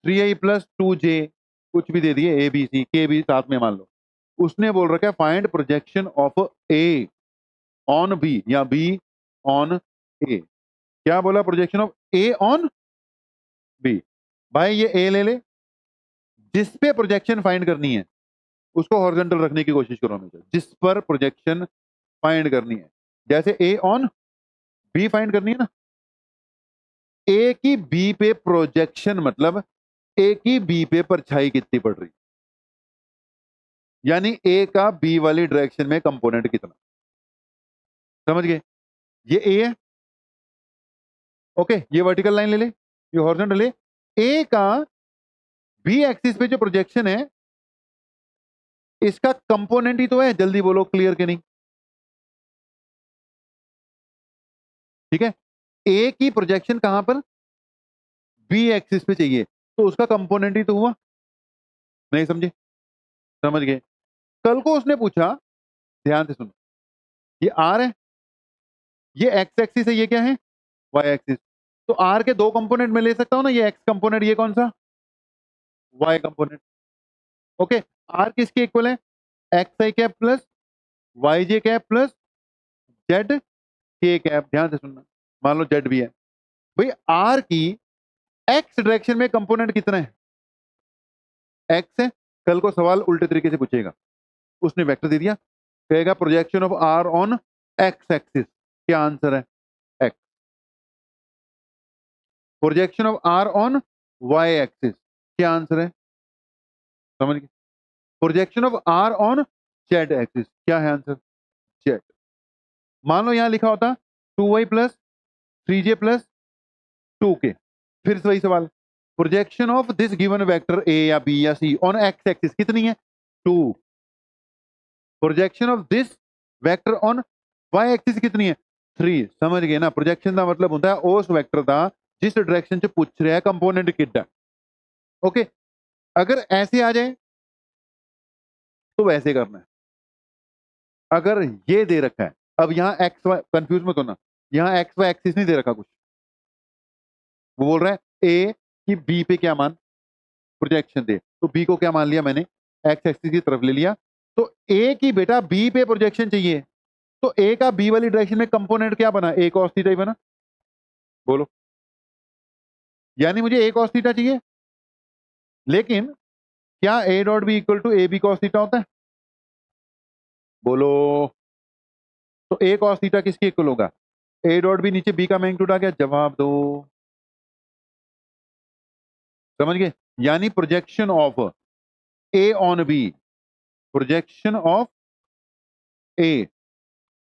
3i प्लस 2j, कुछ भी दे दिए, ए बी सी के भी साथ में मान लो। उसने बोल रखा है find projection of A on B या बी ऑन ए। क्या बोला, projection of A on B. भाई ये ए ले ले, जिस पे प्रोजेक्शन फाइंड करनी है उसको हॉरिजॉन्टल रखने की कोशिश करो हमेशा, जिस पर प्रोजेक्शन फाइंड करनी है। जैसे ए ऑन बी फाइंड करनी है ना, ए की बी पे प्रोजेक्शन मतलब ए की बी पे परछाई कितनी पड़ रही, यानी ए का बी वाली डायरेक्शन में कंपोनेंट कितना, समझ गए? ये ए है, ओके, ये वर्टिकल लाइन ले ले, ये हॉरिजॉन्टल ले। ए का बी एक्सिस पे जो प्रोजेक्शन है इसका कंपोनेंट ही तो है, जल्दी बोलो क्लियर के नहीं? ठीक है, ए की प्रोजेक्शन कहां पर, बी एक्सिस पे चाहिए, तो उसका कंपोनेंट ही तो हुआ। नहीं समझे? समझ गए? कल को उसने पूछा, ध्यान से सुनो, ये आर है, ये एक्स एक्सिस है, ये क्या है, वाई एक्सिस। तो आर के दो कंपोनेंट में ले सकता हूं ना, ये एक्स कंपोनेंट, ये कौन सा, वाई कंपोनेंट। ओके, आर किसके इक्वल है, एक्स आई कैप प्लस वाई जे कैप प्लस जेड के कैप। ध्यान से सुनना, मान लो जेड भी है, भाई आर की एक्स डायरेक्शन में कंपोनेंट कितना है, एक्स है। कल को सवाल उल्टे तरीके से पूछेगा, उसने वेक्टर दे दिया, कहेगा projection of R on X axis, क्या आंसर है, X. Projection of R on Y axis, क्या आंसर है, समझ गए? Projection of R on Z axis, क्या है आंसर, जेड। मान लो यहां लिखा होता 2y plus 3j plus 2k, फिर से वही सवाल, projection of this given vector A या बी या सी ऑन एक्स एक्सिस कितनी है, 2। Projection of this vector on Y axis कितनी है, 3। समझ गए ना? प्रोजेक्शन का मतलब होता है उस वेक्टर का जिस डायरेक्शन से पूछ रहा है कंपोनेंट कितना। ओके, अगर ऐसे आ जाए तो वैसे करना है, अगर ये दे रखा है, अब यहां एक्स वाई, कंफ्यूज मत होना, यहां एक्स वाई एक्सिस नहीं दे रखा कुछ, वो बोल रहा है ए कि बी पे क्या मान प्रोजेक्शन दे, तो बी को क्या मान लिया मैंने, एक्स एक्सिस की तरफ ले लिया। तो ए की बेटा बी पे प्रोजेक्शन चाहिए, तो ए का बी वाली डायरेक्शन में कंपोनेंट क्या बना, ए कॉस थीटा ही बना। बोलो, यानी मुझे ए कॉस थीटा चाहिए, लेकिन क्या A dot B equal to A B cos theta होता है, बोलो? तो ए कॉस थीटा किसके इक्वल होगा, ए डॉट बी, नीचे बी का मैग्नीट्यूड आ गया, जवाब दो, समझ गए? यानी projection of A on B, projection of A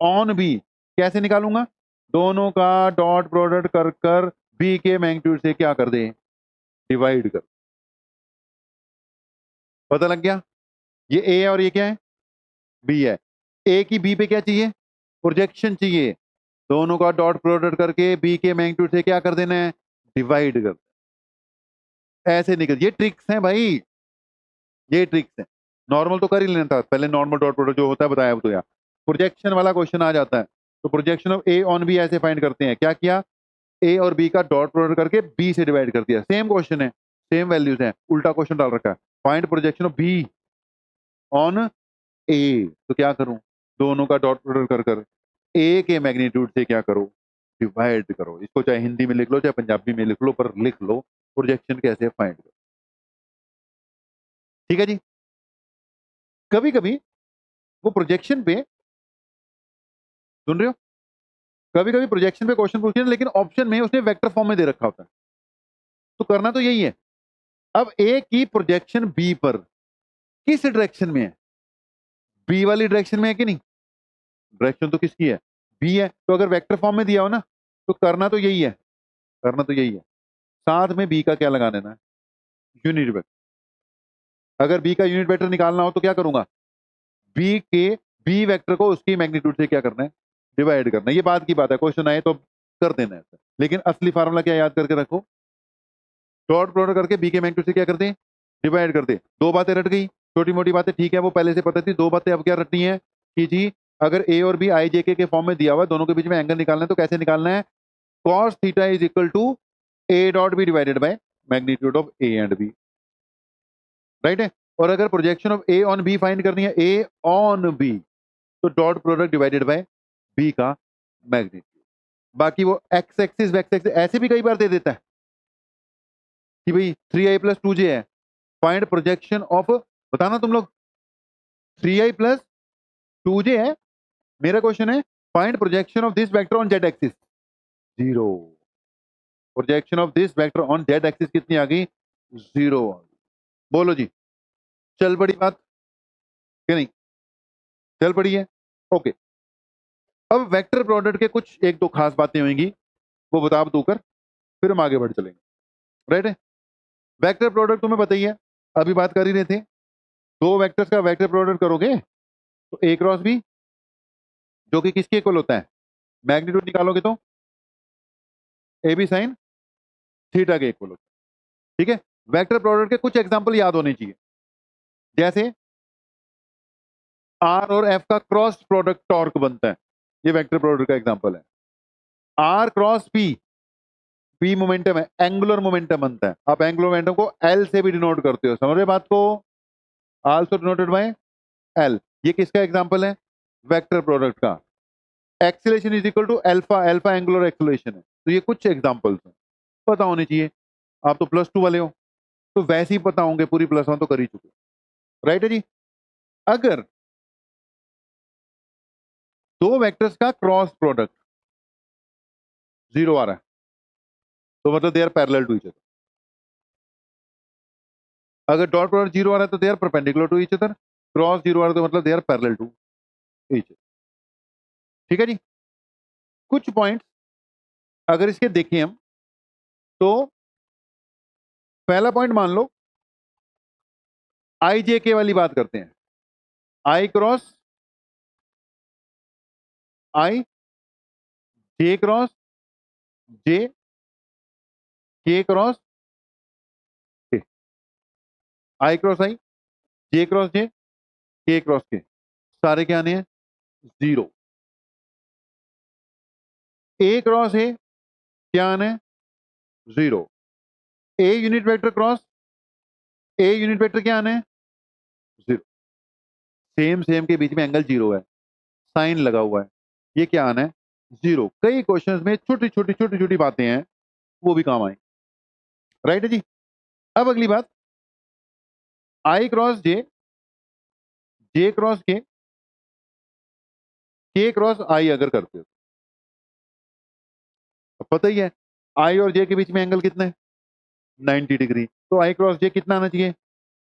on B कैसे निकालूंगा, दोनों का डॉट प्रोडक्ट कर कर बी के मैग्नीट्यूड से क्या कर दे, डिवाइड कर। पता लग गया? ये ए है और ये क्या है, बी है। ए की बी पे क्या चाहिए, प्रोजेक्शन चाहिए, दोनों का डॉट प्रोडक्ट करके बी के मैग्नीट्यूड से क्या कर देना है, डिवाइड कर। ऐसे निकल, ये ट्रिक्स हैं भाई, ये ट्रिक्स हैं। नॉर्मल तो कर ही लेना था पहले, नॉर्मल डॉट प्रोडक्ट जो होता है बताया तो यार, प्रोजेक्शन वाला क्वेश्चन आ जाता है, तो projection of A on B ऐसे फाइंड करते हैं, क्या किया, ए और बी का डॉट प्रोडक्ट करके बी से डिवाइड कर दिया, सेम क्वेश्चन है, सेम वैल्यूज हैं, उल्टा क्वेश्चन डाल रखा है, find projection of B on A, तो क्या करूं, दोनों का डॉट प्रोडक्ट कर कर ए के मैग्नीट्यूड से क्या करो, डिवाइड करो। इसको चाहे हिंदी में लिख लो चाहे पंजाबी में लिख लो, पर लिख लो प्रोजेक्शन कैसे फाइंड करो। ठीक है जी? कभी कभी वो प्रोजेक्शन पे, सुन रहे हो, कभी कभी प्रोजेक्शन पे क्वेश्चन पूछते हैं लेकिन ऑप्शन में उसने वेक्टर फॉर्म में दे रखा होता है, तो करना तो यही है। अब ए की प्रोजेक्शन बी पर किस डायरेक्शन में है, बी वाली डायरेक्शन में है कि नहीं, डायरेक्शन तो किसकी है, बी है, तो अगर वेक्टर फॉर्म में दिया हो ना तो करना तो यही है, करना तो यही है, साथ में बी का क्या लगा देना है, यूनिट वेक्टर। अगर बी का यूनिट वेक्टर निकालना हो तो क्या करूंगा, बी के बी वेक्टर को उसकी मैग्नीट्यूड से क्या करना है, डिवाइड करना है। ये बात की बात है, क्वेश्चन आए तो कर देना है, लेकिन असली फार्मूला क्या याद करके रखो, डॉट प्रोडक्ट करके बी के मैग्नीट्यूड से क्या कर दे, डिवाइड कर दे। दो बातें रट गई, छोटी मोटी बातें ठीक है, वो पहले से पता थी, दो बातें अब क्या रटनी है कि जी अगर ए और बी आई जे के फॉर्म में दिया हुआ है, दोनों के बीच में एंगल निकालना है, तो कैसे निकालना है, cos theta is equal to A dot B divided by magnitude of A and B, right है? और अगर projection of A on B find करनी है, ए ऑन बी, तो dot product divided by B का मैग्नीट्यूड। बाकी वो x axis wax axis ऐसे भी कई बार दे देता है कि भाई 3i प्लस 2j है, फाइंड प्रोजेक्शन ऑफ, बताना तुम लोग, 3i प्लस 2j है, मेरा क्वेश्चन है find projection of this vector on Z axis, 0। Projection of this vector on Z axis कितनी आ गई, 0। बोलो जी, चल बड़ी बात। कि नहीं? चल पड़ी है। ओके, अब वेक्टर प्रोडक्ट के कुछ एक दो खास बातें होंगी, वो बता दू कर फिर हम आगे बढ़ चलेंगे। राइट है? वेक्टर प्रोडक्ट तुम्हें बताइए, अभी बात कर ही रहे थे, दो वेक्टर्स का वेक्टर प्रोडक्ट करोगे तो ए क्रॉस बी, जो कि किसके इक्वल होता है? मैग्नीट्यूड निकालोगे तो ए बी साइन थीटा के इक्वल होता है। ठीक है? वेक्टर प्रोडक्ट के कुछ एग्जांपल याद होने चाहिए, जैसे आर और एफ का क्रॉस प्रोडक्ट टॉर्क बनता है, ये वेक्टर प्रोडक्ट का एग्जांपल है। R cross P, P momentum है, एंगुलर मोमेंटम बनता है। आप एंगुलर मोमेंटम को एल से भी डिनोट करते हो, समझ रहे बात को? Also denoted by L. ये किसका एग्जांपल है? वेक्टर प्रोडक्ट का। Acceleration is equal to alpha, alpha angular acceleration है। तो ये कुछ एग्जांपल्स हैं, पता होने चाहिए। आप तो +2 वाले हो, तो वैसे ही पता होंगे, पूरी +1 तो कर ही चुके। राइट है जी? अगर दो वेक्टर्स का क्रॉस प्रोडक्ट 0 आ रहा है, तो मतलब they are parallel to each other. अगर डॉट प्रोडक्ट 0 आ रहा है तो they are perpendicular to each other. Cross 0 आ रहा है तो मतलब they are parallel to each other. ठीक है जी? कुछ पॉइंट्स अगर इसके देखें हम, तो पहला पॉइंट मान लो, आई जे के वाली बात करते हैं। आई क्रॉस आई, जे क्रॉस जे, के क्रॉस के। आई क्रॉस आई, जे क्रॉस जे, के क्रॉस के, सारे क्या आने हैं? 0। ए क्रॉस ए क्या आना है? 0। A unit vector cross A unit vector क्या आना है? 0। सेम सेम के बीच में एंगल 0 है, साइन लगा हुआ है, ये क्या आना है? 0। कई क्वेश्चंस में छोटी छोटी छोटी छोटी बातें हैं, वो भी काम आए। राइट है जी? अब अगली बात, आई क्रॉस जे, जे क्रॉस के क्रॉस आई अगर करते हो, तो पता ही है आई और जे के बीच में एंगल कितना है? 90 डिग्री। तो आई क्रॉस जे कितना आना चाहिए?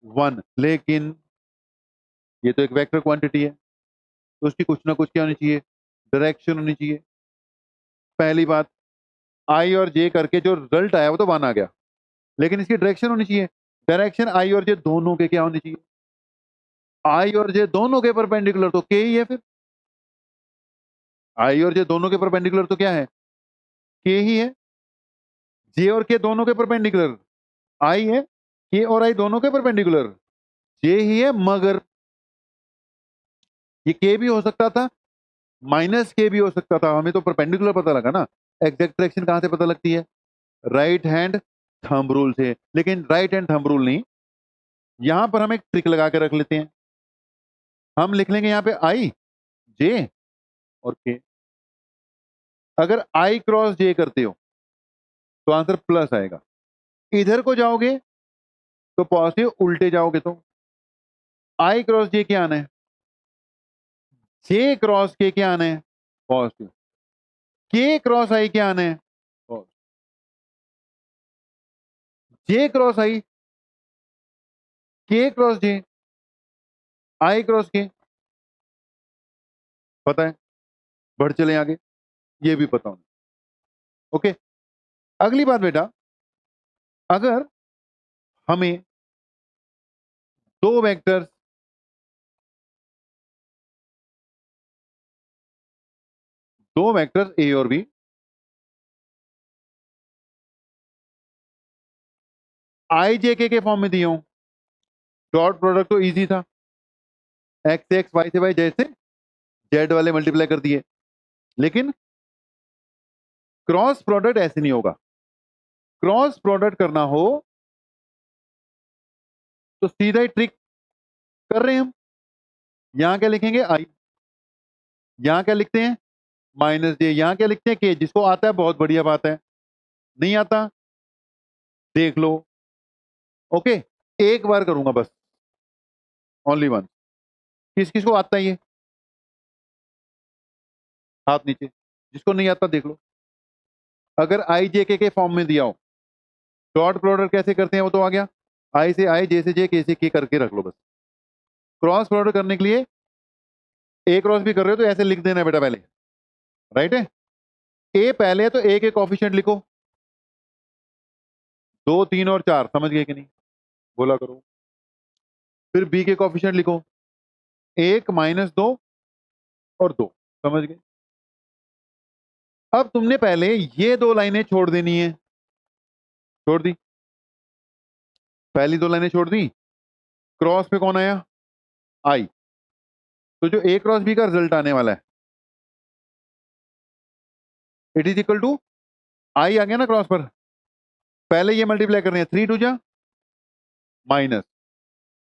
1। लेकिन ये तो एक वेक्टर क्वांटिटी है, तो उसकी कुछ ना कुछ क्या होनी चाहिए? डायरेक्शन होनी चाहिए। पहली बात, आई और जे करके जो रिजल्ट आया वो तो 1 आ गया, लेकिन इसकी डायरेक्शन होनी चाहिए। डायरेक्शन आई और जे दोनों के क्या होनी चाहिए? आई और जे दोनों के परपेंडिकुलर तो के ही है। फिर आई और जे दोनों के परपेंडिकुलर तो क्या है? के ही है। जे और के दोनों के परपेंडिकुलर आई है, के और आई दोनों के परपेंडिकुलर जे ही है। मगर ये के भी हो सकता था, माइनस के भी हो सकता था, हमें तो परपेंडिकुलर पता लगा ना। एग्जैक्ट डायरेक्शन कहां से पता लगती है? राइट हैंड थंब रूल से। लेकिन राइट हैंड थंब रूल नहीं, यहां पर हम एक ट्रिक लगा के रख लेते हैं। हम लिख लेंगे यहां पे आई जे और के। अगर आई क्रॉस जे करते हो तो आंसर प्लस आएगा। इधर को जाओगे तो पॉजिटिव, उल्टे जाओगे तो आई क्रॉस जे क्या आना है? जे क्रॉस के क्या आना है? पॉजिटिव। के क्रॉस आई क्या आना है? जे क्रॉस आई, के क्रॉस जे, आई क्रॉस के। पता है? बढ़ चले आगे, ये भी पता होना। ओके, अगली बात बेटा, अगर हमें दो वेक्टर्स ए और बी, आई जे के फॉर्म में दिए हों, डॉट प्रोडक्ट तो इजी था, एक्स से एक्स, वाई से वाई, जैसे जेड वाले मल्टीप्लाई कर दिए। लेकिन क्रॉस प्रोडक्ट ऐसे नहीं होगा। क्रॉस प्रोडक्ट करना हो तो सीधा ही ट्रिक कर रहे हैं हम। यहां क्या लिखेंगे? आई। यहां क्या लिखते हैं? माइनस जे। यहां क्या लिखते हैं? के। जिसको आता है बहुत बढ़िया बात है, नहीं आता देख लो। ओके, एक बार करूंगा बस, ओनली वन। किस किस को आता है ये? हाथ नीचे, जिसको नहीं आता देख लो। अगर आई जे के फॉर्म में दिया हो, डॉट प्रोडक्ट कैसे करते हैं वो तो आ गया। आई से आई, जे से जे, के से के करके रख लो बस। क्रॉस प्रोडक्ट करने के लिए ए क्रॉस बी कर रहे हो तो ऐसे लिख देना है बेटा पहले, राइट है। ए पहले है तो ए के कोफिशिएंट लिखो, 2 3 और 4, समझ गए कि नहीं, बोला करो। फिर बी के कोफिशिएंट लिखो, 1 -2 और 2, समझ गए। अब तुमने पहले ये 2 लाइनें छोड़ देनी है, छोड़ दी, पहली 2 लाइनें छोड़ दी। क्रॉस पे कौन आया, आई, तो जो ए क्रॉस बी का रिजल्ट आने वाला है इट इज इक्वल टू आई आ गया ना क्रॉस पर, पहले ये मल्टीप्लाई करनी है, 3 2 जा माइनस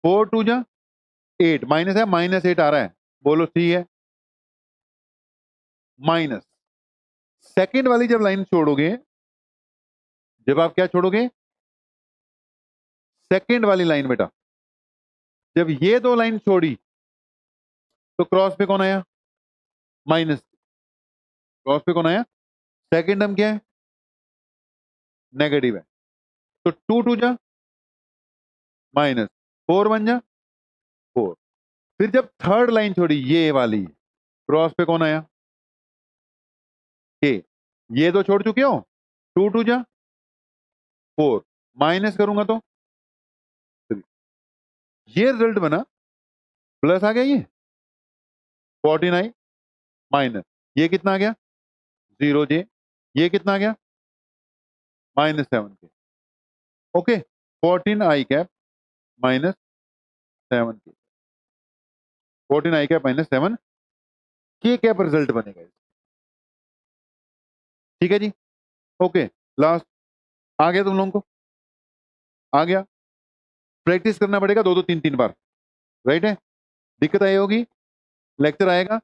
4 2 जा 8, माइनस है -8 आ रहा है, बोलो सी है, माइनस सेकेंड वाली जब लाइन छोड़ोगे, जब आप क्या छोड़ोगे, सेकेंड वाली लाइन बेटा, जब ये 2 लाइन छोड़ी तो क्रॉस पे कौन आया, माइनस, क्रॉस पे कौन आया, सेकेंड टर्म क्या है, नेगेटिव है, तो 2 2 जा माइनस 4 1 जा 4। फिर जब थर्ड लाइन छोड़ी ये वाली, क्रॉस पे कौन आया, के, ये 2 छोड़ चुके हो, 2 2 जा 4, माइनस करूंगा तो 3, ये रिजल्ट बना, प्लस आ गया ये 14i माइनस, ये कितना आ गया 0j, ये कितना आ गया -7k, okay, 14i cap -7k, 14i cap -7k cap result बनेगा, ठीक है जी, ओके। लास्ट आ गया तुम लोगों को, आ गया, प्रैक्टिस करना पड़ेगा 2 2 3 3 बार, राइट है। दिक्कत आई होगी, लेक्चर आएगा,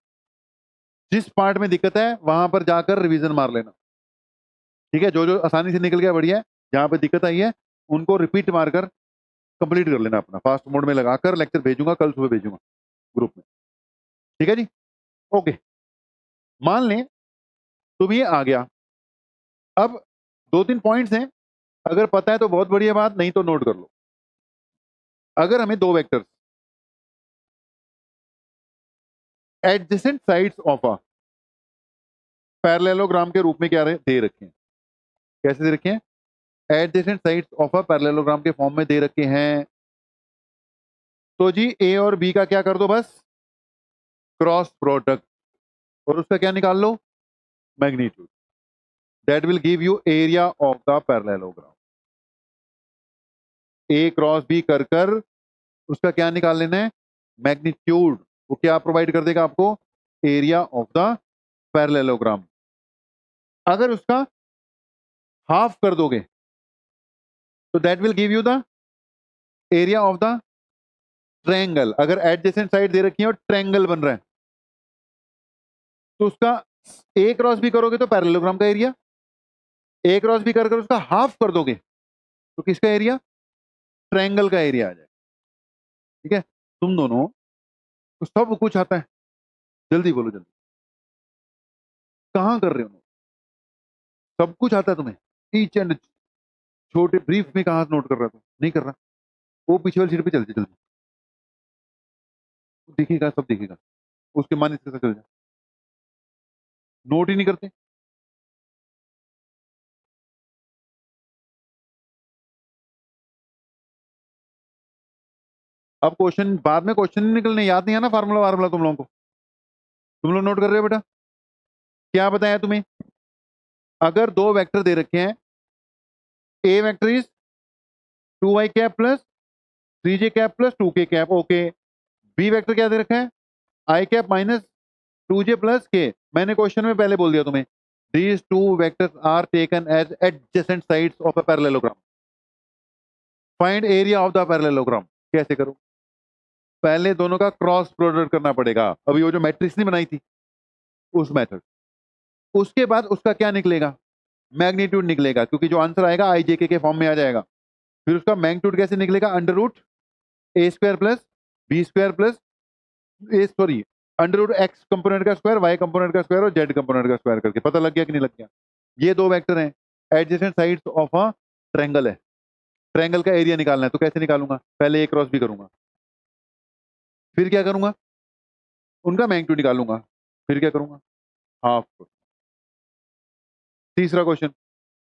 जिस पार्ट में दिक्कत है वहां पर जाकर रिवीजन मार लेना, ठीक है। जो जो आसानी से निकल गया बढ़िया है, जहां पर दिक्कत आई है उनको रिपीट मारकर कंप्लीट कर लेना, अपना फास्ट मोड में लगाकर लेक्चर भेजूंगा, कल सुबह भेजूंगा ग्रुप में, ठीक है जी, ओके। मान लें तुम ये आ गया, अब 2 3 पॉइंट्स हैं, अगर पता है तो बहुत बढ़िया बात, नहीं तो नोट कर लो। अगर हमें 2 vectors adjacent sides of a parallelogram के रूप में क्या दे रखे हैं, कैसे दे रखे हैं, adjacent sides of a parallelogram के फॉर्म में दे रखे हैं, तो जी ए और बी का क्या कर दो, बस क्रॉस प्रोडक्ट, और उसका क्या निकाल लो, magnitude, that will give you area of the parallelogram. A cross B कर कर उसका क्या निकाल लेना है, मैग्नीट्यूड, वो क्या प्रोवाइड कर देगा आपको, एरिया ऑफ द पैरेललोग्राम। अगर उसका हाफ कर दोगे तो that will give you the area of the triangle. अगर एडजेसेंट साइड दे रखी है और ट्रायंगल बन रहा है तो उसका ए क्रॉस बी करोगे तो पैरेललोग्राम का एरिया, ए क्रॉस बी कर कर उसका हाफ कर दोगे तो किसका एरिया, ट्रायंगल का एरिया आ जाए, ठीक है। तुम दोनों तो सब कुछ आता है, जल्दी बोलो जल्दी, कहां कर रहे हो, सब कुछ आता है तुम्हें, ईच एंड छोटे ब्रीफ में कहां नोट कर रहा था, नहीं कर रहा, वो पीछे वाली सीट पे चलते जल्दी, दिखेगा सब दिखेगा, उसके मान इसके साथ चल जाए, नोट ही नहीं करते। अब क्वेश्चन बाद में, क्वेश्चन नहीं निकलने, याद नहीं है ना फार्मूला वार्मूला तुम लोगों को, तुम लोग नोट कर रहे हो बेटा, क्या बताया तुम्हें, अगर 2 वेक्टर दे रखे हैं, A vector is 2i cap plus 3j cap plus 2k cap, okay. B vector क्या दे रखा है, I cap minus 2j plus के, मैंने क्वेश्चन में पहले बोल दिया तुम्हें, these 2 vectors are taken as adjacent sides of a parallelogram, find area of the parallelogram। कैसे करो, पहले दोनों का क्रॉस प्रोडक्ट करना पड़ेगा, अभी वो जो मैट्रिक्स नहीं बनाई थी उस मेथड, उसके बाद उसका क्या निकलेगा, मैग्नीट्यूड निकलेगा, क्योंकि जो आंसर आएगा आई जे के फॉर्म में आ जाएगा। फिर उसका मैग्नीट्यूड कैसे निकलेगा, under root A square plus B square plus under root X component का स्क्वायर, वाई कंपोनेंट का स्क्वायर और जेड कंपोनेंट का स्क्वायर करके, पता लग गया कि नहीं लग गया। ये 2 वेक्टर हैं, adjacent sides of a triangle है, ट्रायंगल का एरिया निकालना है, तो कैसे निकालूंगा, पहले ए क्रॉस बी करूंगा, फिर क्या करूंगा, उनका मैग्नीट्यूड निकालूंगा, फिर क्या करूंगा, हाफ। तीसरा क्वेश्चन,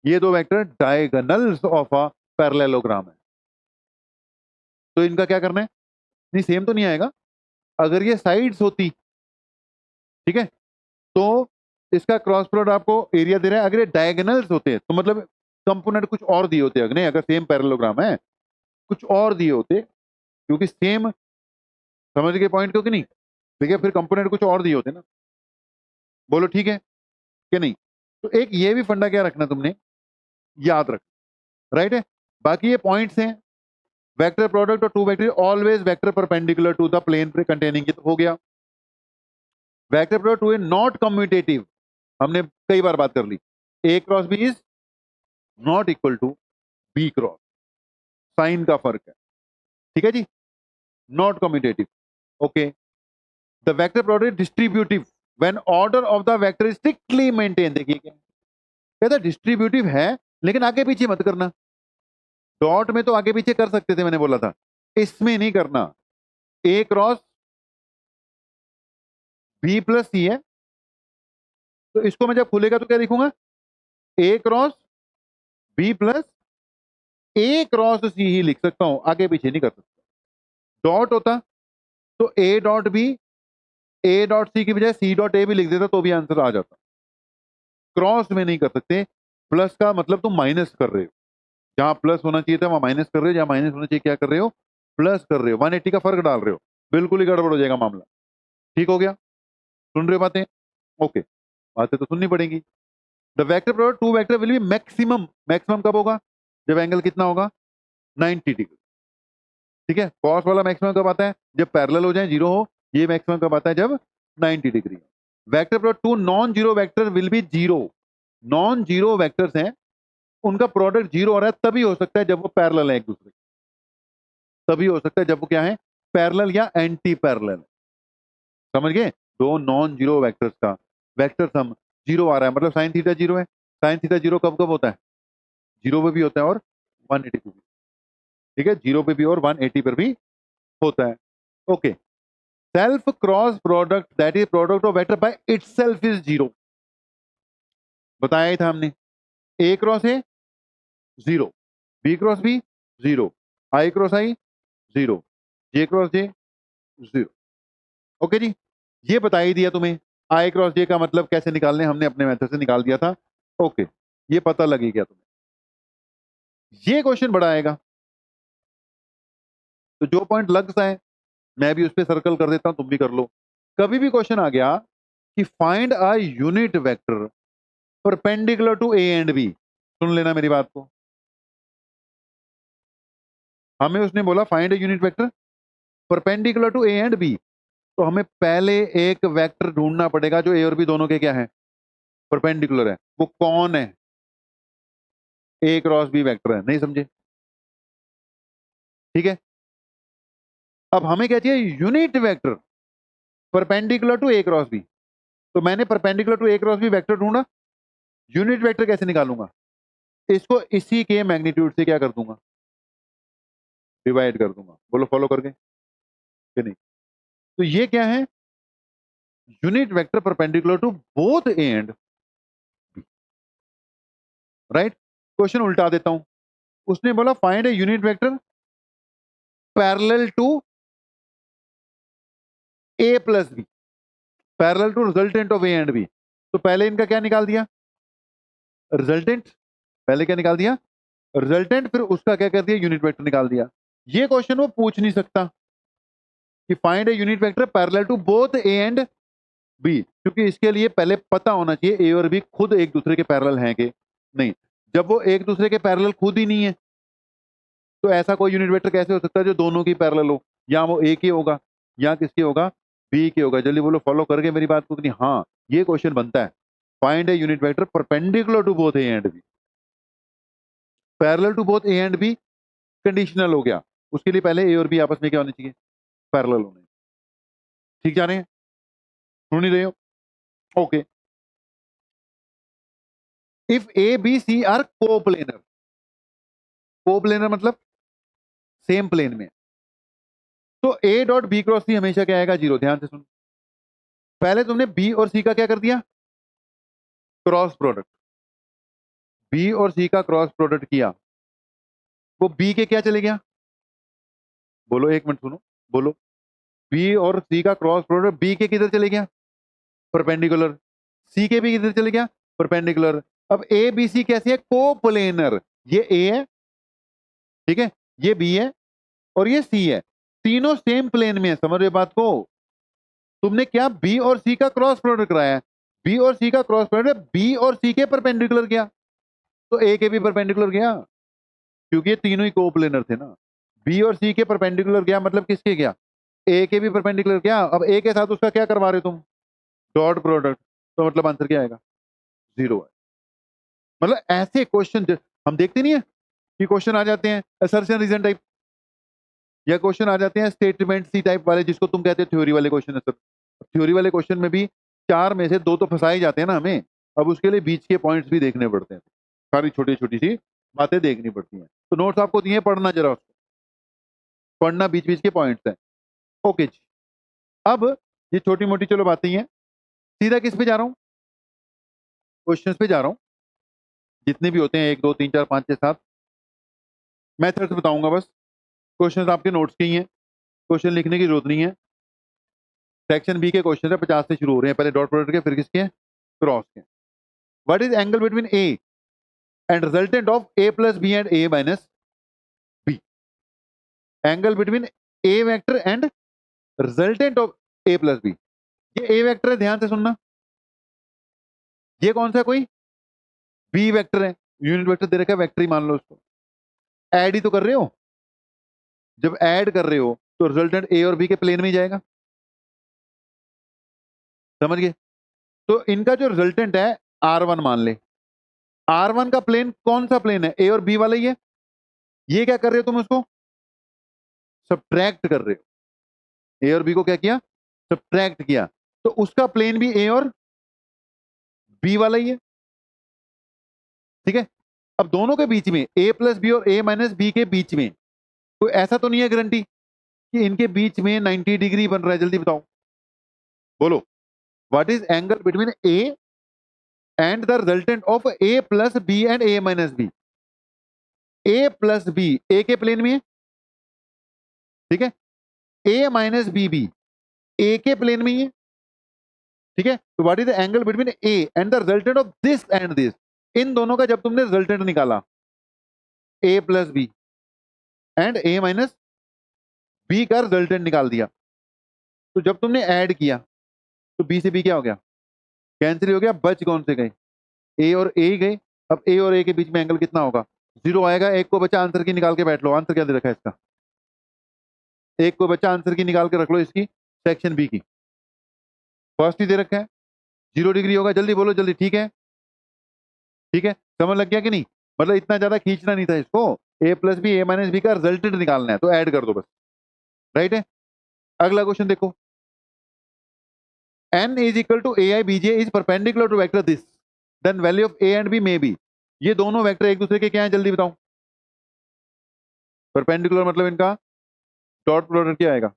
ये दो vector diagonals of a parallelogram है, तो इनका क्या करना है, नहीं सेम तो नहीं आएगा, अगर ये साइड्स होती, ठीक है, तो इसका क्रॉस प्रोडक्ट आपको एरिया दे रहा है, अगर ये डायगोनल्स होते तो मतलब कंपोनेंट कुछ और दिए होते, अगर नहीं, अगर सेम पैरेललोग्राम है कुछ और दिए होते, क्योंकि सेम, समझ गए पॉइंट को कि नहीं, ठीक है, फिर कंपोनेंट कुछ और दिए होते ना, बोलो ठीक है कि नहीं। तो एक ये भी फंडा क्या रखना तुमने, याद रख, राइट है। बाकी ये पॉइंट्स हैं, वेक्टर प्रोडक्ट और two vector always vector perpendicular to the plane containing, तो हो गया। Vector product to a not commutative, हमने कई बार बात कर ली, A cross B is not equal to B cross, sign का फर्क है, ठीक है जी, not commutative. Okay, the vector product distributive when order of the vector is strictly maintain, देखिए क्या कहता है, डिस्ट्रीब्यूटिव है लेकिन आगे पीछे मत करना, डॉट में तो आगे पीछे कर सकते थे, मैंने बोला था, इसमें नहीं करना। ए क्रॉस बी प्लस सी है, तो इसको मैं जब खुलेगा तो क्या लिखूंगा, ए क्रॉस बी प्लस ए क्रॉस सी ही लिख सकता हूं, आगे पीछे नहीं कर सकता। डॉट होता तो A dot B, A dot C की बजाय सी डॉट ए भी लिख देता तो भी आंसर आ जाता। क्रॉस में नहीं कर सकते, प्लस का मतलब तुम माइनस कर रहे हो, जहां प्लस होना चाहिए था वहां माइनस कर रहे हो, जहां माइनस होना चाहिए क्या कर रहे हो, प्लस कर रहे हो, 180 का फर्क डाल रहे हो, बिल्कुल ही गड़बड़ हो जाएगा मामला। ठीक हो गया, सुन रहे हो बातें, ओके, बातें तो सुननी पड़ेगी। The vector product two vector will be maximum, maximum कब होगा, जब एंगल कितना होगा, 90 डिग्री, ठीक है। कॉस वाला मैक्सिमम कब आता है, जब पैरेलल हो जाए, जीरो हो, ये मैक्सिमम कब आता है, जब 90 degree. Vector product two non zero vector will be zero, non zero vectors हैं, उनका प्रोडक्ट जीरो हो रहा है तभी हो सकता है जब वो पैरेलल है एक दूसरे, तभी हो सकता है जब वो क्या है, पैरेलल या एंटी पैरेलल, समझ गए। दो नॉन जीरो वेक्टर्स का वेक्टर सम जीरो आ रहा है, मतलब साइन थीटा जीरो है, साइन थीटा जीरो कब कब होता है, जीरो पे भी होता है और 180 पे भी, ठीक है, जीरो पे भी और 180 पर भी होता है। Okay, self cross product that is product of vector by itself is zero, बताया ही था हमने, A cross A zero, B cross B zero, I cross I zero, J cross J zero. Okay जी, ये बता ही दिया तुम्हें, आई क्रॉस जे का मतलब कैसे निकालने, हमने अपने मेथड से निकाल दिया था। ओके, ये पता लगी गया तुम्हें। ये क्वेश्चन बड़ा आएगा, तो जो पॉइंट लग जाए मैं भी उस पर सर्कल कर देता हूं, तुम भी कर लो। कभी भी क्वेश्चन आ गया कि find a unit vector perpendicular to A and B, सुन लेना मेरी बात को, हमें उसने बोला find a unit vector perpendicular to A and B, तो हमें पहले एक वेक्टर ढूंढना पड़ेगा जो ए और बी दोनों के क्या है, परपेंडिकुलर है। वो कौन है, ए क्रॉस बी वेक्टर है, नहीं समझे, ठीक है। अब हमें क्या चाहिए, unit vector perpendicular to A cross B, तो मैंने perpendicular to A cross B vector ढूंढा, यूनिट वेक्टर कैसे निकालूंगा, इसको इसी के मैग्नीट्यूड से क्या कर दूंगा, डिवाइड कर दूंगा, बोलो फॉलो करके कि नहीं। तो ये क्या है, unit vector perpendicular to both A and B, right. Question उल्टा देता हूं, उसने बोला find a unit vector parallel to A plus B, parallel to resultant of A and B, तो पहले इनका क्या निकाल दिया, रिजल्टेंट, पहले क्या निकाल दिया, रिजल्टेंट, फिर उसका क्या कर दिया, यूनिट वेक्टर निकाल दिया। ये क्वेश्चन वो पूछ नहीं सकता कि find a unit vector parallel to both A and B, क्योंकि इसके लिए पहले पता होना चाहिए ए और बी खुद एक दूसरे के पैरेलल हैं कि नहीं। जब वो एक दूसरे के पैरेलल खुद ही नहीं है, तो ऐसा कोई यूनिट वेक्टर कैसे हो सकता है जो दोनों की पैरेलल हो, या वो ए के होगा या किसके होगा, बी के होगा। जल्दी बोलो फॉलो करके मेरी बात को कि नहीं, हाँ ये क्वेश्चन बनता है, find a unit vector perpendicular to both A and B, parallel to both A and B conditional हो गया, उसके लिए पहले ए और बी आपस में क्या होने चाहिए, पैरेलल होने, ठीक जा रहे हैं, सुन नहीं रहे हो, okay. If A B C are coplanar, coplanar मतलब सेम प्लेन में, तो A dot B cross C हमेशा क्या आएगा? 0। ध्यान से सुन, पहले तुमने बी और सी का क्या कर दिया? Cross product. बी और सी का क्रॉस प्रोडक्ट किया, वो बी के क्या चले गया? बोलो, एक मिनट सुनो, बोलो। बी और सी का क्रॉस प्रोडक्ट बी के किधर चले गया? परपेंडिकुलर। सी के भी किधर चले गया? परपेंडिकुलर। अब ए बी सी कैसे है? कोप्लेनर। ये ए है, ठीक है, ये बी है और ये सी है, तीनों सेम प्लेन में है। समझ रहे बात को? तुमने क्या बी और सी का क्रॉस प्रोडक्ट कराया है, बी और सी का क्रॉस प्रोडक्ट बी और सी के परपेंडिकुलर गया, तो ए के भी परपेंडिकुलर गया, क्योंकि ये तीनों ही कोप्लेनर थे ना। बी और सी के परपेंडिकुलर गया मतलब किसके गया? ए के भी परपेंडिकुलर गया। अब ए के साथ उसका क्या करवा रहे हो तुम? Dot product. तो मतलब आंसर क्या आएगा? 0 है। मतलब ऐसे क्वेश्चन हम देखते नहीं है कि क्वेश्चन आ जाते हैं असर्शन रीजन टाइप, या क्वेश्चन आ जाते हैं स्टेटमेंट सी टाइप वाले, जिसको तुम कहते हो थ्योरी वाले क्वेश्चन है सर। थ्योरी वाले क्वेश्चन में भी 4 में से 2 तो फंसाए जाते हैं ना हमें। अब उसके लिए बीच के पॉइंट्स भी देखने पड़ते हैं, सारी छोटी छोटी सी बातें देखनी पड़ती हैं। तो नोट्स आपको दिए, पढ़ना जरा उसको, पढ़ना, बीच बीच के पॉइंट्स हैं। ओके जी, अब ये छोटी मोटी चलो बातें हैं, सीधा किस पे जा रहा हूँ? क्वेश्चन पे जा रहा हूँ, जितने भी होते हैं 1 2 3 4 5 6 7 मेथड्स बताऊंगा बस। क्वेश्चन आपके नोट्स के ही हैं, क्वेश्चन लिखने की जरूरत नहीं है। सेक्शन बी के क्वेश्चन है, 50 से शुरू हो रहे हैं, पहले डॉट प्रोडक्ट के, फिर किसके? क्रॉस के। What is angle between A and resultant of A plus B and A minus B? Angle between A vector and resultant of A plus B. ये ए वेक्टर है, ध्यान से सुनना। ये कौन सा है? कोई बी वेक्टर है, यूनिट वेक्टर दे रखा है, वेक्टर ही मान लो उसको। ऐड ही तो कर रहे हो, जब ऐड कर रहे हो तो रिजल्टेंट ए और बी के प्लेन में ही जाएगा। समझ गए? तो इनका जो रिजल्टेंट है R1 मान ले, R1 का प्लेन कौन सा प्लेन है? ए और बी वाला ही है। ये क्या कर रहे हो तुम? उसको सब्ट्रैक्ट कर रहे हो। ए और बी को क्या किया? सब्ट्रैक्ट किया, तो उसका प्लेन भी ए और बी वाला ही है, ठीक है। अब दोनों के बीच में ए प्लस बी और ए माइनस बी के बीच में कोई ऐसा तो नहीं है गारंटी कि इनके बीच में 90 डिग्री बन रहा है? जल्दी बताओ, बोलो। What is angle between A and the resultant of A plus B and A minus B? A plus B A के प्लेन में है, ठीक है। ए माइनस बी भी ए के प्लेन में ही है, ठीक है। तो what is the angle between A and the resultant of this and this? इन दोनों का जब तुमने रिजल्टेंट निकाला, A plus B and A minus B का रिजल्टेंट निकाल दिया, तो जब तुमने ऐड किया तो बी से बी क्या हो गया? कैंसिल हो गया। बच कौन से गए? ए और ए ही गए। अब ए और ए के बीच में एंगल कितना होगा? 0 आएगा। एक को बचा, आंसर की निकाल के बैठ लो। आंसर क्या दे रखा है इसका? एक को बचा, आंसर की निकाल के रख लो इसकी, सेक्शन बी की। फर्स्ट ही दे रखा है, 0 डिग्री होगा। जल्दी बोलो, जल्दी। ठीक है, ठीक है, समझ लग गया कि नहीं? मतलब इतना ज्यादा खींचना नहीं था इसको। ए प्लस बी ए माइनस बी का रिजल्टेंट निकालना है, तो ऐड कर दो बस। राइट है। अगला क्वेश्चन देखो, n is equal to ai bj is perpendicular to vector this, then value of a and b may be। ये दोनों वेक्टर एक दूसरे के क्या है? जल्दी बताओ। परपेंडिकुलर मतलब इनका डॉट प्रोडक्ट क्या आएगा?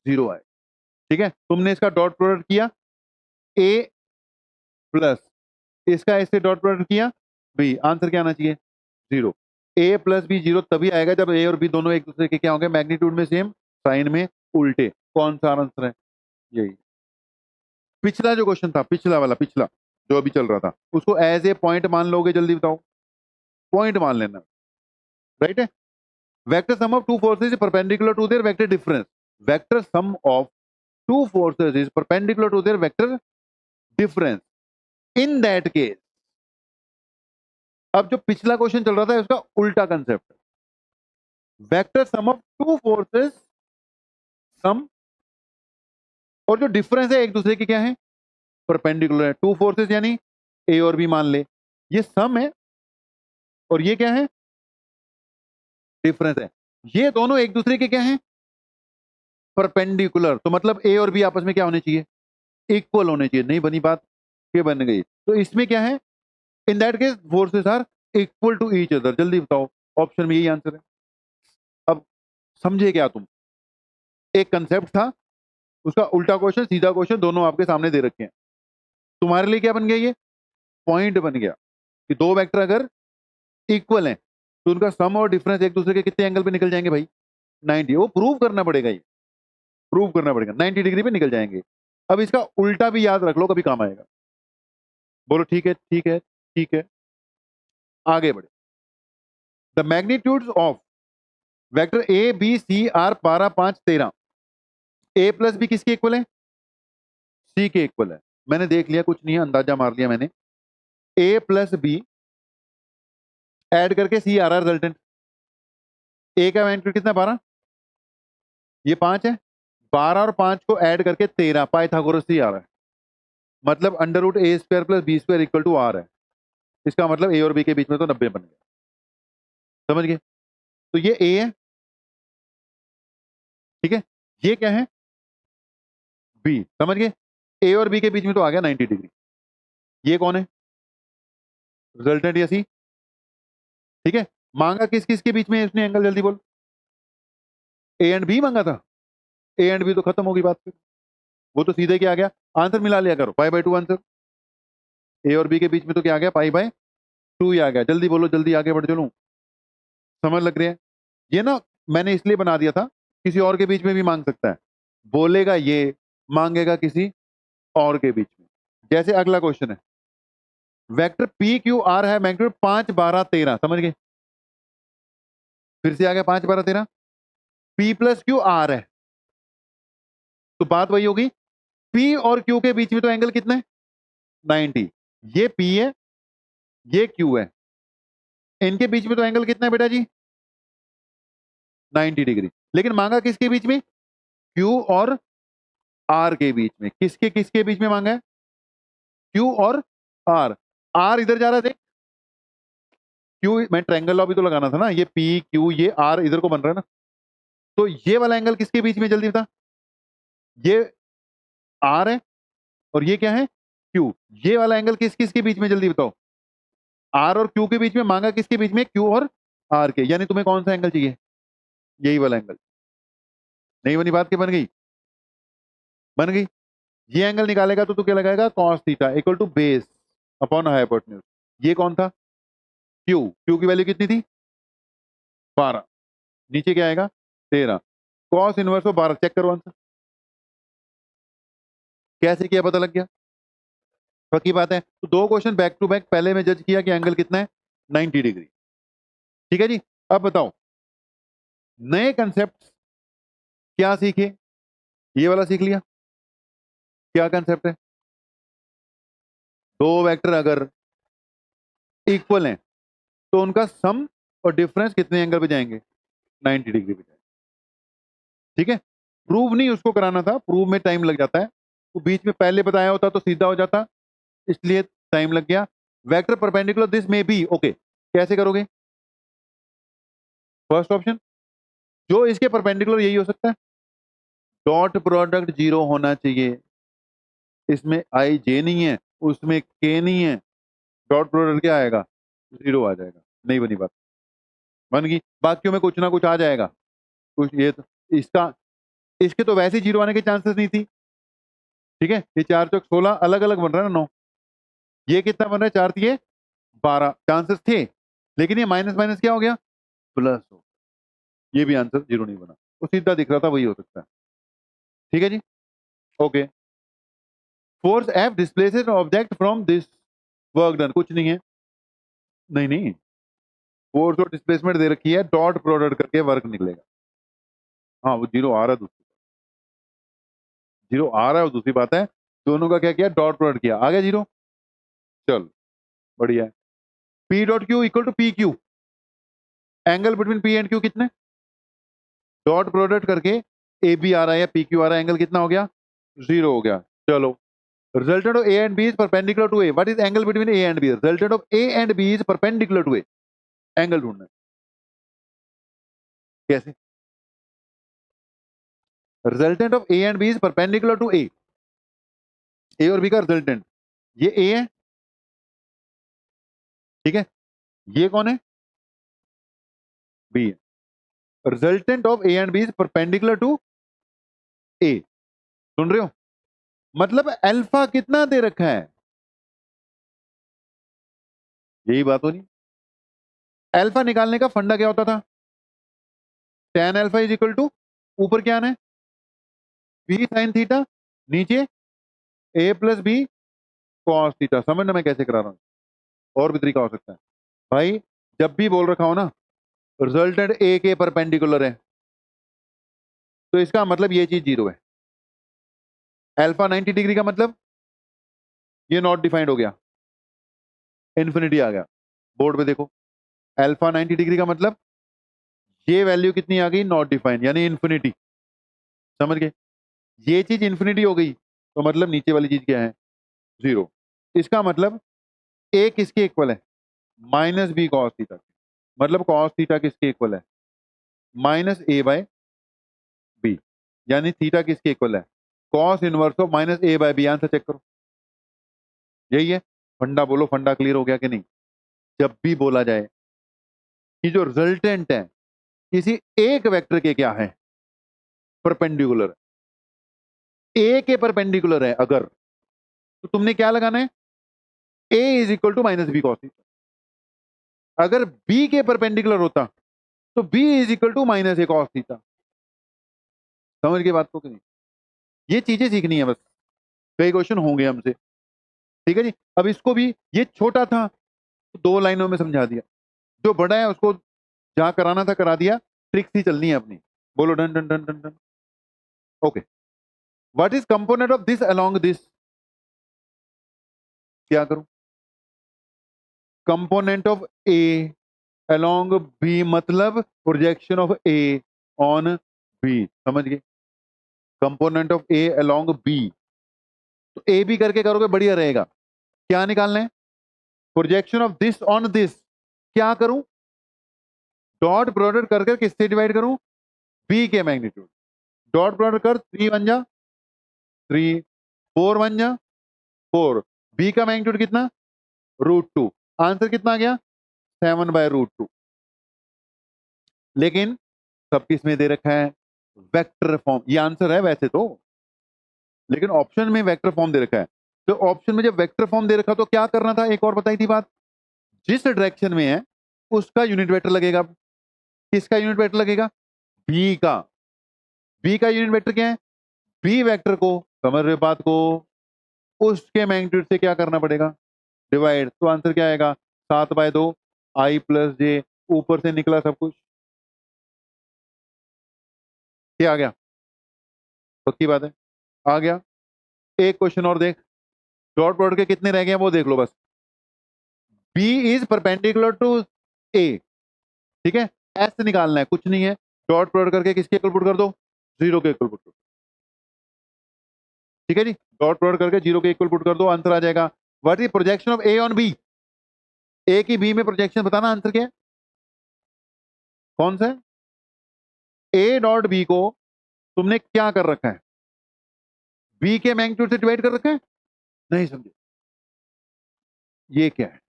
0 आएगा, ठीक है। तुमने इसका डॉट प्रोडक्ट किया, a प्लस इसका इससे डॉट प्रोडक्ट किया, बी। आंसर क्या आना चाहिए? 0। a प्लस बी 0 तभी आएगा जब a और b दोनों एक दूसरे के क्या होंगे? मैग्नीट्यूड में सेम, साइन में उल्टे। कौन सा आंसर है? यही। पिछला जो क्वेश्चन था, पिछला वाला, पिछला जो अभी चल रहा था, उसको एज ए पॉइंट मान लोगे? जल्दी बताओ, पॉइंट मान लेना। राइट है। Vector sum of two forces is perpendicular to their vector difference. Vector sum of two forces is perpendicular to their vector difference. In that case, अब जो पिछला क्वेश्चन चल रहा था उसका उल्टा concept. Vector sum of two forces, sum, और जो डिफरेंस है एक दूसरे के क्या है? परपेंडिकुलर है। टू फोर्सेज यानी ए और बी मान ले, ये सम है और ये क्या है? डिफरेंस है। ये दोनों एक दूसरे के क्या है? परपेंडिकुलर। तो मतलब ए और बी आपस में क्या होने चाहिए? इक्वल होने चाहिए। नहीं बनी बात? ये बन गई। तो इसमें क्या है? In that case forces are equal to each other. जल्दी बताओ, ऑप्शन में यही आंसर है। अब समझे क्या तुम? एक कंसेप्ट था, उसका उल्टा क्वेश्चन सीधा क्वेश्चन दोनों आपके सामने दे रखे हैं। तुम्हारे लिए क्या बन गया, ये पॉइंट बन गया कि दो वेक्टर अगर इक्वल हैं तो उनका सम और डिफरेंस एक दूसरे के कितने एंगल पे निकल जाएंगे भाई, 90। वो प्रूव करना पड़ेगा, ये प्रूव करना पड़ेगा, 90 डिग्री पे निकल जाएंगे। अब इसका उल्टा भी याद रख लो, कभी काम आएगा। बोलो ठीक है ठीक है ठीक है। आगे बढ़े। The magnitudes of vector A B C are 12 5 13। A plus B किसके इक्वल है, सी के इक्वल है। मैंने देख लिया, कुछ नहीं है, अंदाजा मार लिया मैंने। ए प्लस बी ऐड करके सी आ रहा है रिजल्टेंट। ए का मैग्नीट्यूड कितना 12, ये 5 है। 12 और 5 को ऐड करके 13, पाइथागोरस से आ रहा है। मतलब under root A square plus B square equal to R है। इसका मतलब ए और बी के बीच में तो 90 बन गया। समझ गए? तो ये ए है, ठीक है। ये क्या है, बी। समझ गए? ए और बी के बीच में तो आ गया 90 डिग्री। ये कौन है, रिजल्टेंट या सी। ठीक है। मांगा किस किस के बीच में है इसने एंगल, जल्दी बोल। ए एंड बी मांगा था। ए एंड बी तो खत्म होगी बात फिर, वो तो सीधे क्या आ गया, आंसर मिला लिया करो, पाई बाय 2 आंसर। ए और बी के बीच में तो क्या आ गया, पाई बाय 2 ही आ गया। जल्दी बोलो, जल्दी आगे बढ़ चलूं, समझ लग रही है? ये ना मैंने इसलिए बना दिया था, किसी और के बीच में भी मांग सकता है, बोलेगा ये, मांगेगा किसी और के बीच में। जैसे अगला क्वेश्चन है, वेक्टर पी क्यू आर है, मैग्नीट्यूड 5 12 13। समझ गए? फिर से आ गया 5 12 13। पी प्लस क्यू आर है, तो बात वही होगी, पी और क्यू के बीच में तो एंगल कितना है, 90। ये पी है, ये क्यू है, इनके बीच में तो एंगल कितना है बेटा जी, 90 डिग्री। लेकिन मांगा किसके बीच में, क्यू और आर के बीच में। किसके किसके बीच में मांगा है, क्यू और आर। आर इधर जा रहा है, क्यू, मैं ट्रायंगल लॉ भी तो लगाना था ना, ये पी क्यू ये आर इधर को बन रहा है ना। तो ये वाला एंगल किसके बीच में, जल्दी बता। ये आर है और ये क्या है, क्यू। ये वाला एंगल किस किस के बीच में, जल्दी बताओ। आर और क्यू के बीच में, मांगा किसके बीच में, क्यू और आर के। यानी तुम्हें कौन सा एंगल चाहिए, यही वाला एंगल। नहीं बनी बात, की बन गई, बन गई। ये एंगल निकालेगा तो तू क्या लगाएगा, cos theta equal to base upon hypotenuse. ये कौन था, क्यू। क्यू की वैल्यू कितनी थी, 12। नीचे क्या आएगा, 13। कॉस इनवर्स ऑफ 12, चेक करो आंसर। कैसे किया पता लग गया, पक्की बात है। तो दो क्वेश्चन बैक टू बैक, पहले में जज किया कि एंगल कितना है, 90 डिग्री। ठीक है जी। अब बताओ, नए कंसेप्ट क्या सीखे, ये वाला सीख लिया। क्या कंसेप्ट है, दो वेक्टर अगर इक्वल हैं तो उनका सम और डिफरेंस कितने एंगल पे जाएंगे, 90 डिग्री पे जाएंगे। ठीक है। प्रूव नहीं उसको कराना था, प्रूव में टाइम लग जाता है, तो बीच में पहले बताया होता तो सीधा हो जाता, इसलिए टाइम लग गया। वेक्टर परपेंडिकुलर दिस में बी, ओके, कैसे करोगे, फर्स्ट ऑप्शन, जो इसके परपेंडिकुलर यही हो सकता है, डॉट प्रोडक्ट जीरो होना चाहिए। इसमें आई जे नहीं है, उसमें के नहीं है, डॉट प्रोडक्ट क्या आएगा, जीरो आ जाएगा। नहीं बनी बात, बन गई। बाकियों में कुछ ना कुछ आ जाएगा, कुछ ये तो, इसका, इसके तो वैसे ही जीरो आने के चांसेस नहीं थी। ठीक है। ये 4 चौक 16 अलग अलग बन रहा है ना, 9। ये कितना बन रहा है, 4 ये 12, चांसेस थे। लेकिन ये माइनस माइनस क्या हो गया, प्लस हो। ये भी आंसर जीरो नहीं बना, वो सीधा दिख रहा था, वही हो सकता है। ठीक है जी, okay. Force F displaces object from this work done, कुछ नहीं है, नहीं नहीं, फोर्स और डिस्प्लेसमेंट दे रखी है, डॉट प्रोडक्ट करके वर्क निकलेगा। हाँ वो जीरो आ रहा है, दूसरी, जीरो आ रहा है वो दूसरी बात है। दोनों का क्या किया, डॉट प्रोडक्ट किया, आ गया जीरो। चल बढ़िया है। P dot Q equal to P Q, angle between P and Q कितने, डॉट प्रोडक्ट करके ए बी आ रहा है या पी क्यू आ रहा है, एंगल कितना हो गया, जीरो हो गया। चलो, resultant of A and B is perpendicular to A, what is angle between A and B, resultant of A and B is perpendicular to A, angle ढूंढना है। कैसे, resultant of A and B is perpendicular to A और B का resultant, ये ए है, ठीक है। ये कौन है, बी है। Resultant of A and B is perpendicular to A. सुन रहे हो? मतलब अल्फा कितना दे रखा है, यही बात हो नहीं। अल्फा निकालने का फंडा क्या होता था? tan alpha is equal to, ऊपर क्या आना है, बी साइन थीटा, नीचे A plus B cos theta. समझना मैं कैसे करा रहा हूं, और भी तरीका हो सकता है भाई। जब भी बोल रखा हो ना रिजल्टेंट ए के परपेंडिकुलर है, तो इसका मतलब ये चीज जीरो है। अल्फा 90 डिग्री का मतलब ये नॉट डिफाइंड हो गया, इन्फिनिटी आ गया। बोर्ड पे देखो, अल्फा 90 डिग्री का मतलब ये वैल्यू कितनी आ गई, नॉट डिफाइंड, यानी इन्फिनिटी। समझ गए? ये चीज इन्फिनिटी हो गई तो मतलब नीचे वाली चीज क्या है, जीरो। इसका मतलब ए किसके इक्वल है, माइनस बी कॉस थीटा। मतलब कॉस थीटा किसके इक्वल है, माइनस ए बाय बी। यानी थीटा किसके इक्वल है, cos inverse of minus A by B. Answer check करो, यही है फंडा। बोलो फंडा क्लियर हो गया कि नहीं? जब भी बोला जाए कि जो रिजल्टेंट है किसी एक वेक्टर के क्या है, परपेंडिकुलर, ए के परपेंडिकुलर है अगर, तो तुमने क्या लगाना है, A is equal to minus B cos theta. अगर बी के परपेंडिकुलर होता तो B is equal to minus A cos theta. समझ के बात को कि नहीं? ये चीजें सीखनी है बस, कई क्वेश्चन होंगे हमसे। ठीक है जी। अब इसको भी, ये छोटा था तो 2 लाइनों में समझा दिया, जो बड़ा है उसको जहां कराना था करा दिया, ट्रिक्स ही चलनी है अपनी। बोलो done done done done done. Okay, what is component of this along this? क्या करूं, component of A along B मतलब projection of A on B. समझ गए? Component of A along B, तो ए बी करके करोगे बढ़िया रहेगा। क्या निकालना है, projection of this on this. क्या करूं, डॉट प्रोडक्ट कर कर किससे डिवाइड करूं, बी के मैग्नीट्यूड। डॉट प्रोडक्ट कर, 3 × 1 = 3, 4 × 1 = 4। बी का मैग्नीट्यूड कितना, √2। आंसर कितना आ गया, 7/√2। लेकिन सब किस में दे रखा है, वेक्टर फॉर्म। ये आंसर है वैसे तो, लेकिन ऑप्शन में वेक्टर फॉर्म दे रखा है। तो ऑप्शन में जब वेक्टर फॉर्म दे रखा तो क्या करना था, एक और बताई थी बात, जिस डायरेक्शन में है उसका यूनिट वेक्टर लगेगा। किसका यूनिट वेक्टर लगेगा, बी का। बी का यूनिट वेक्टर क्या है, बी वेक्टर को, समझ रहे हो बात को, उसके मैग्नीट्यूड से क्या करना पड़ेगा, डिवाइड। तो आंसर क्या आएगा, 7/2 आई प्लस जे। ऊपर से निकला सब कुछ, क्या आ गया, पक्की बात है, आ गया। एक क्वेश्चन और देख, डॉट प्रोडक्ट के कितने रह गए हैं वो देख लो बस। बी इज परपेंडिकुलर टू ए, ठीक है, एस निकालना है, कुछ नहीं है। डॉट प्रोडक्ट करके किसके इक्वल पुट कर दो, 0 के इक्वल पुट कर दो। ठीक है जी, डॉट प्रोडक्ट करके 0 के इक्वल पुट कर दो, आंसर आ जाएगा। What is projection of A on B, A की बी में प्रोजेक्शन बताना, आंसर क्या है, कौन सा है, ए डॉट बी को तुमने क्या कर रखा है, बी के मैग्नीट्यूड से डिवाइड कर रखा है, नहीं समझे, ये क्या है,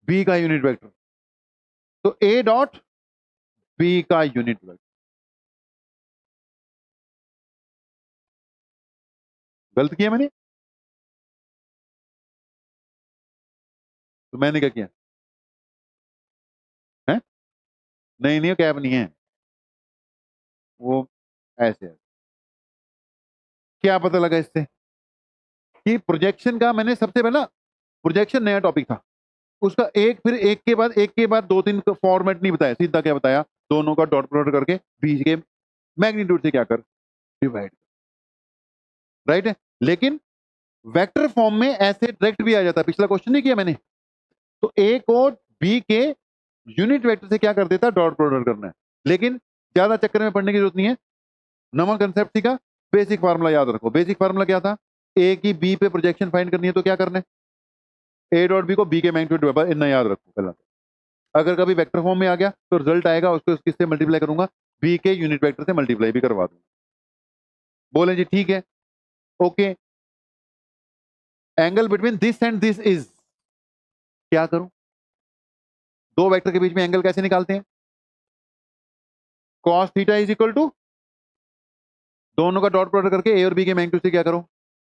बी का यूनिट वेक्टर। तो ए डॉट बी का यूनिट वेक्टर। गलत किया मैंने, तो मैंने क्या किया है, नहीं नहीं कैप नहीं है वो, ऐसे है। क्या पता लगा इससे कि प्रोजेक्शन का, मैंने सबसे पहला प्रोजेक्शन नया टॉपिक था, उसका एक फिर एक के बाद 2-3 फॉर्मेट नहीं बताया, सीधा क्या बताया, दोनों का डॉट प्रोडक्ट करके बीच के मैग्नीट्यूड से क्या कर, डिवाइड। राइट है, लेकिन वेक्टर फॉर्म में ऐसे डायरेक्ट भी आ जाता है, पिछला क्वेश्चन नहीं किया मैंने, तो ए को बी के यूनिट वेक्टर से क्या कर देता, डॉट प्रोडक्ट करना है। लेकिन ज्यादा चक्कर में पढ़ने की जरूरत नहीं है, नवा कंसेप्ट सीखा, बेसिक फार्मूला याद रखो। बेसिक फार्मूला क्या था, ए की बी पे प्रोजेक्शन फाइंड करनी है तो क्या करना है, ए डॉट बी को बी के मैग्नीट्यूड, इतना याद रखो पहला। अगर कभी वेक्टर फॉर्म में आ गया तो रिजल्ट आएगा, उसको किससे मल्टीप्लाई करूंगा, बी के यूनिट वेक्टर से मल्टीप्लाई भी करवा दूंगा। बोले जी ठीक है, okay. Angle between this and this is, क्या करूं, दो वेक्टर के बीच में एंगल कैसे निकालते हैं, cos theta is equal to दोनों का डॉट प्रोडक्ट करके ए और बी के मैग्नीट्यूड से क्या करो,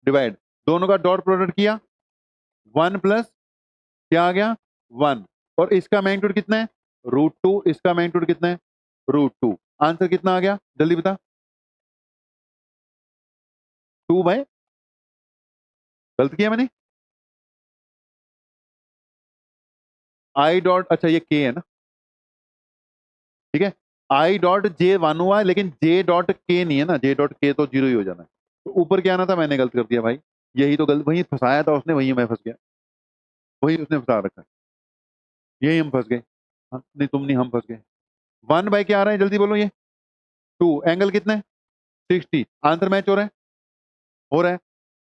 डिवाइड। दोनों का डॉट प्रोडक्ट किया, 1 प्लस क्या आ गया 1, और इसका मैग्नीट्यूड कितना है √2, इसका मैग्नीट्यूड कितना है √2। आंसर कितना आ गया जल्दी बता, 2 बाय, गलत किया मैंने, आई डॉट, अच्छा ये के है ना, ठीक है, आई डॉट जे 1 हुआ है लेकिन जे डॉट के नहीं है ना, जे डॉट के तो 0 ही हो जाना है। तो ऊपर क्या आना था, मैंने गलत कर दिया भाई, यही तो गलत, वही फंसाया था उसने, वही मैं फंस गया, वही उसने फंसा रखा है, यही हम फंस गए। नहीं तुम नहीं, हम फंस गए। 1 बाय क्या आ रहा है जल्दी बोलो, ये 2, एंगल कितना है 60, आंसर मैच हो रहा है, हो रहा है।